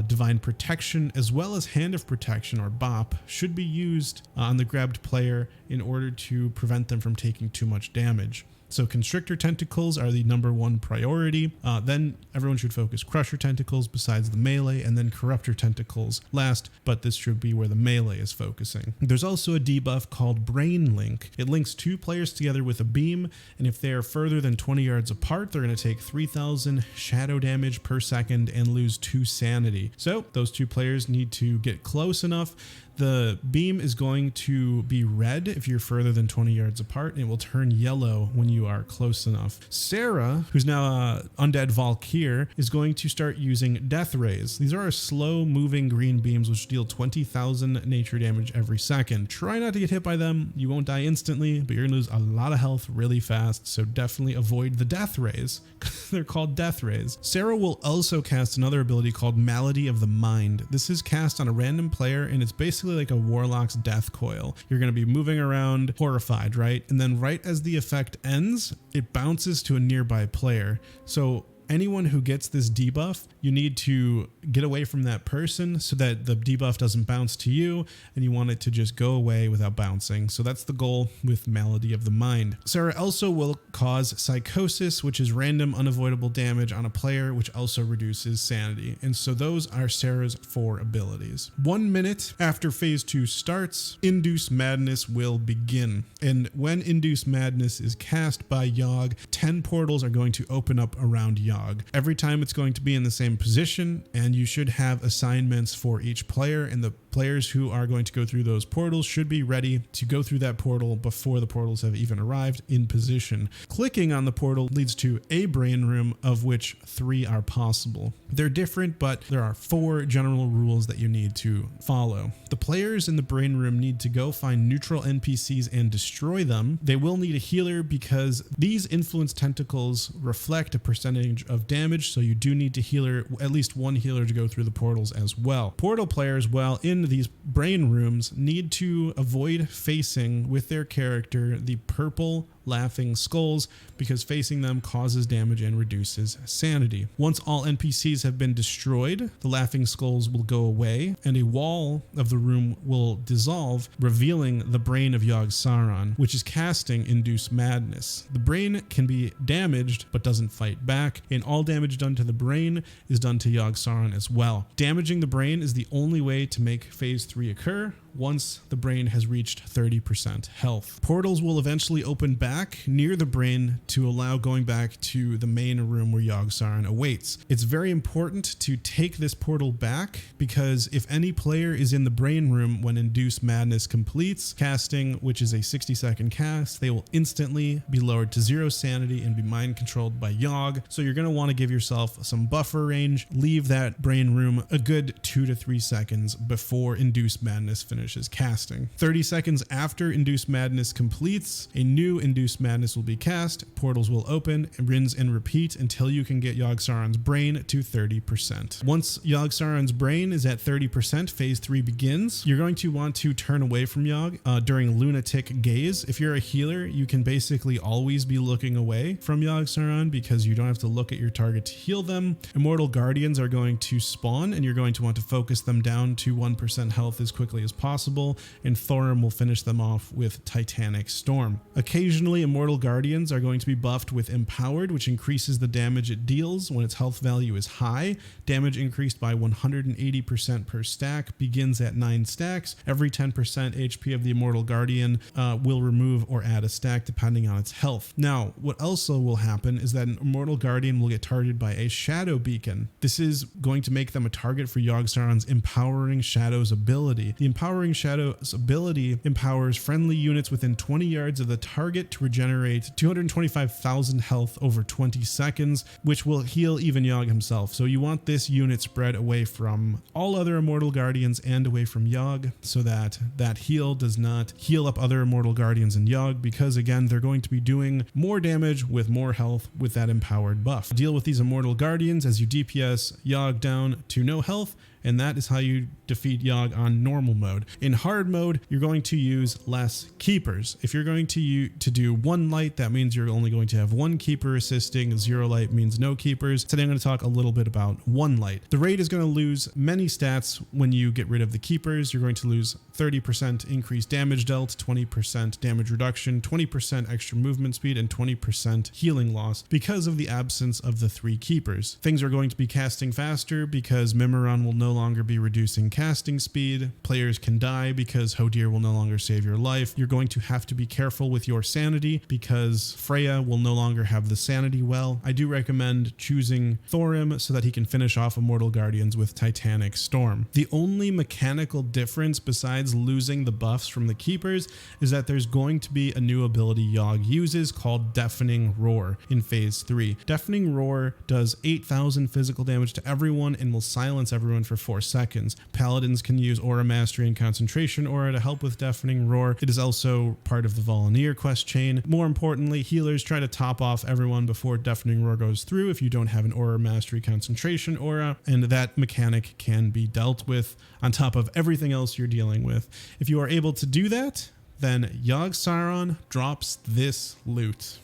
Divine Protection, as well as Hand of Protection, or BOP, should be used on the grabbed player in order to prevent them from taking too much damage. So Constrictor Tentacles are the number one priority. Then everyone should focus Crusher Tentacles besides the melee, and then Corruptor Tentacles last, but this should be where the melee is focusing. There's also a debuff called Brain Link. It links two players together with a beam, and if they are further than 20 yards apart, they're going to take 3,000 shadow damage per second and lose 2 sanity. So those two players need to get close enough. The beam is going to be red if you're further than 20 yards apart, and it will turn yellow when you are close enough. Sarah, who's now Undead Valkyr, is going to start using Death Rays. These are slow moving green beams which deal 20,000 nature damage every second. Try not to get hit by them. You won't die instantly, but you're gonna lose a lot of health really fast, so definitely avoid the Death Rays. They're called Death Rays. Sarah will also cast another ability called Malady of the Mind. This is cast on a random player, and it's basically like a Warlock's Death Coil. You're going to be moving around horrified, right? And then right as the effect ends, it bounces to a nearby player. So anyone who gets this debuff, you need to get away from that person so that the debuff doesn't bounce to you, and you want it to just go away without bouncing. So that's the goal with Malady of the Mind. Sarah also will cause Psychosis, which is random unavoidable damage on a player, which also reduces sanity. And so those are Sarah's 4 abilities. 1 minute after phase 2 starts, Induce Madness will begin. And when Induce Madness is cast by Yogg, 10 portals are going to open up around Yogg. Every time it's going to be in the same position, and you should have assignments for each player, and the players who are going to go through those portals should be ready to go through that portal before the portals have even arrived in position. Clicking on the portal leads to a brain room, of which 3 are possible. They're different, but there are 4 general rules that you need to follow. The players in the brain room need to go find neutral NPCs and destroy them. They will need a healer because these influence tentacles reflect a percentage of damage, so you do need to healer, at least 1 healer, to go through the portals as well. Portal players, while in these brain rooms, need to avoid facing with their character the purple laughing skulls, because facing them causes damage and reduces sanity. Once all NPCs have been destroyed, the laughing skulls will go away and a wall of the room will dissolve, revealing the brain of Yogg-Saron, which is casting Induce Madness. The brain can be damaged but doesn't fight back, and all damage done to the brain is done to Yogg-Saron as well. Damaging the brain is the only way to make phase 3 occur once the brain has reached 30% health. Portals will eventually open back near the brain to allow going back to the main room where Yogg-Saron awaits. It's very important to take this portal back, because if any player is in the brain room when Induce Madness completes casting, which is a 60-second cast, they will instantly be lowered to 0 sanity and be mind controlled by Yogg. So you're going to want to give yourself some buffer range. Leave that brain room a good 2 to 3 seconds before Induce Madness finishes casting. 30 seconds after Induce Madness completes, a new Induce Madness will be cast, portals will open, and rinse and repeat until you can get Yogg-Saron's brain to 30%. Once Yogg-Saron's brain is at 30%, phase 3 begins. You're going to want to turn away from Yogg during Lunatic Gaze. If you're a healer, you can basically always be looking away from Yogg-Saron because you don't have to look at your target to heal them. Immortal Guardians are going to spawn, and you're going to want to focus them down to 1% health as quickly as possible. possible, and Thorim will finish them off with Titanic Storm. Occasionally, Immortal Guardians are going to be buffed with Empowered, which increases the damage it deals when its health value is high. Damage increased by 180% per stack, begins at 9 stacks. Every 10% HP of the Immortal Guardian will remove or add a stack depending on its health. Now, what also will happen is that an Immortal Guardian will get targeted by a Shadow Beacon. This is going to make them a target for Yogg-Saron's Empowering Shadows ability. The Empowering Shadows ability empowers friendly units within 20 yards of the target to regenerate 225,000 health over 20 seconds, which will heal even Yogg himself. So you want this unit spread away from all other Immortal Guardians and away from Yogg, so that that heal does not heal up other Immortal Guardians and Yogg, because again, they're going to be doing more damage with more health with that empowered buff. Deal with these Immortal Guardians as you DPS Yogg down to no health, and that is how you defeat Yogg on normal mode. In hard mode, you're going to use less keepers. If you're going to do 1 light, that means you're only going to have 1 keeper assisting. 0 light means no keepers. Today I'm going to talk a little bit about 1 light. The raid is going to lose many stats when you get rid of the keepers. You're going to lose 30% increased damage dealt, 20% damage reduction, 20% extra movement speed, and 20% healing loss because of the absence of the 3 keepers. Things are going to be casting faster because Mimiron will no longer be reducing casting speed. Players can die because Hodir will no longer save your life. You're going to have to be careful with your sanity because Freya will no longer have the sanity well. I do recommend choosing Thorim so that he can finish off Immortal Guardians with Titanic Storm. The only mechanical difference besides losing the buffs from the keepers is that there's going to be a new ability Yogg uses called Deafening Roar in phase 3. Deafening Roar does 8,000 physical damage to everyone and will silence everyone for 4 seconds. Paladins can use Aura Mastery and Concentration Aura to help with Deafening Roar. It is also part of the Volunteer quest chain. More importantly, healers try to top off everyone before Deafening Roar goes through if you don't have an Aura Mastery Concentration Aura, and that mechanic can be dealt with on top of everything else you're dealing with. If you are able to do that, then Yogg-Saron drops this loot.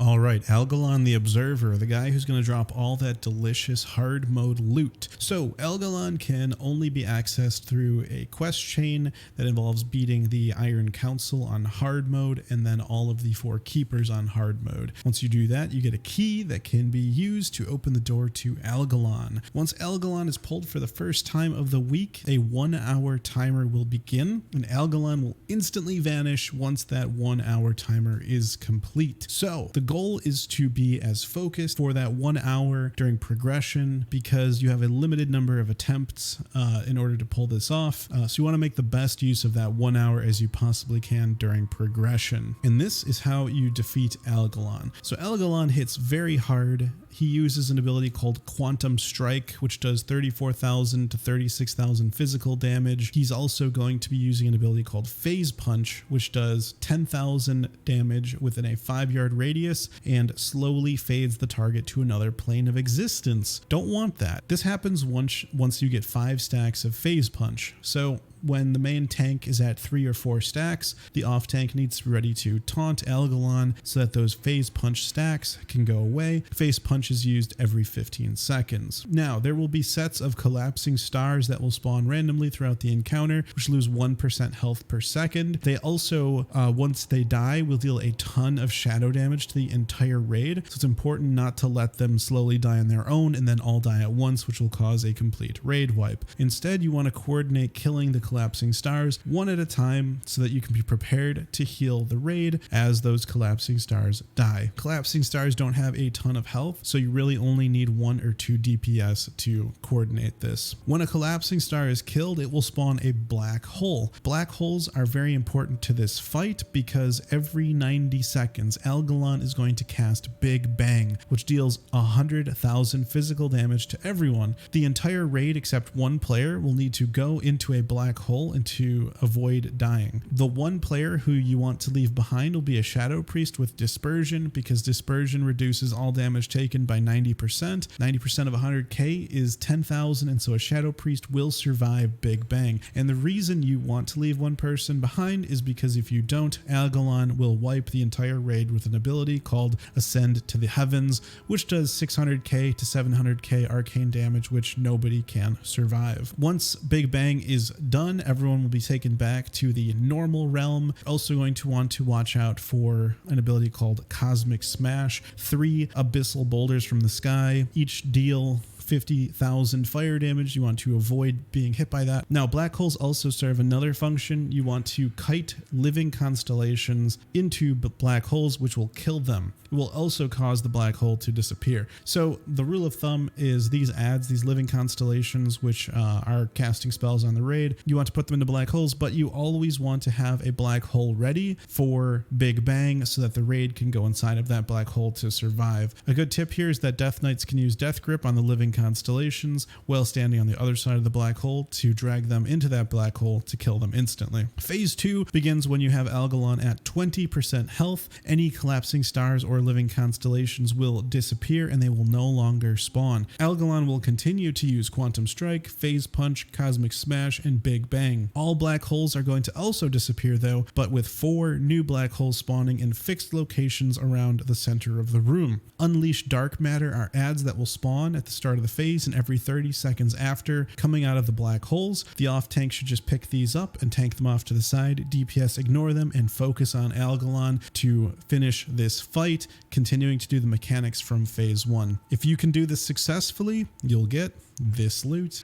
All right, Algalon the Observer, the guy who's going to drop all that delicious hard mode loot. So Algalon can only be accessed through a quest chain that involves beating the Iron Council on hard mode and then all of the 4 keepers on hard mode. Once you do that, you get a key that can be used to open the door to Algalon. Once Algalon is pulled for the first time of the week, a 1-hour timer will begin, and Algalon will instantly vanish once that 1-hour timer is complete. So the goal is to be as focused for that 1 hour during progression because you have a limited number of attempts in order to pull this off. So you want to make the best use of that 1 hour as you possibly can during progression. And this is how you defeat Algalon. So Algalon hits very hard. He uses an ability called Quantum Strike, which does 34,000 to 36,000 physical damage. He's also going to be using an ability called Phase Punch, which does 10,000 damage within a 5-yard radius and slowly fades the target to another plane of existence. Don't want that. This happens once you get 5 stacks of Phase Punch. So when the main tank is at 3 or 4 stacks, the off tank needs to be ready to taunt Algalon so that those Phase Punch stacks can go away. Phase Punch is used every 15 seconds. Now, there will be sets of collapsing stars that will spawn randomly throughout the encounter, which lose 1% health per second. They also, once they die, will deal a ton of shadow damage to the entire raid, so it's important not to let them slowly die on their own and then all die at once, which will cause a complete raid wipe. Instead, you want to coordinate killing the collapsing stars one at a time so that you can be prepared to heal the raid as those collapsing stars die. Collapsing stars don't have a ton of health, so you really only need 1 or 2 DPS to coordinate this. When a collapsing star is killed, it will spawn a black hole. Black holes are very important to this fight because every 90 seconds, Algalon is going to cast Big Bang, which deals 100,000 physical damage to everyone. The entire raid except 1 player will need to go into a black hole and to avoid dying. The 1 player who you want to leave behind will be a Shadow Priest with Dispersion, because Dispersion reduces all damage taken by 90%. 90% of 100k is 10,000, and so a Shadow Priest will survive Big Bang. And the reason you want to leave 1 person behind is because if you don't, Algalon will wipe the entire raid with an ability called Ascend to the Heavens, which does 600k to 700k arcane damage, which nobody can survive. Once Big Bang is done, 1, everyone will be taken back to the normal realm. Also going to want to watch out for an ability called Cosmic Smash. 3 abyssal boulders from the sky, each deal 50,000 fire damage. You want to avoid being hit by that. Now, black holes also serve another function. You want to kite living constellations into black holes, which will kill them. It will also cause the black hole to disappear. So the rule of thumb is these adds, these living constellations, which are casting spells on the raid, you want to put them into black holes, but you always want to have a black hole ready for Big Bang so that the raid can go inside of that black hole to survive. A good tip here is that Death Knights can use Death Grip on the living constellations while standing on the other side of the black hole to drag them into that black hole to kill them instantly. Phase 2 begins when you have Algalon at 20% health. Any collapsing stars or living constellations will disappear and they will no longer spawn. Algalon will continue to use Quantum Strike, Phase Punch, Cosmic Smash, and Big Bang. All black holes are going to also disappear though, but with 4 new black holes spawning in fixed locations around the center of the room. Unleash Dark Matter are adds that will spawn at the start of the phase and every 30 seconds after, coming out of the black holes. The off tank should just pick these up and tank them off to the side. DPS ignore them and focus on Algalon to finish this fight, continuing to do the mechanics from phase 1. If you can do this successfully, you'll get this loot.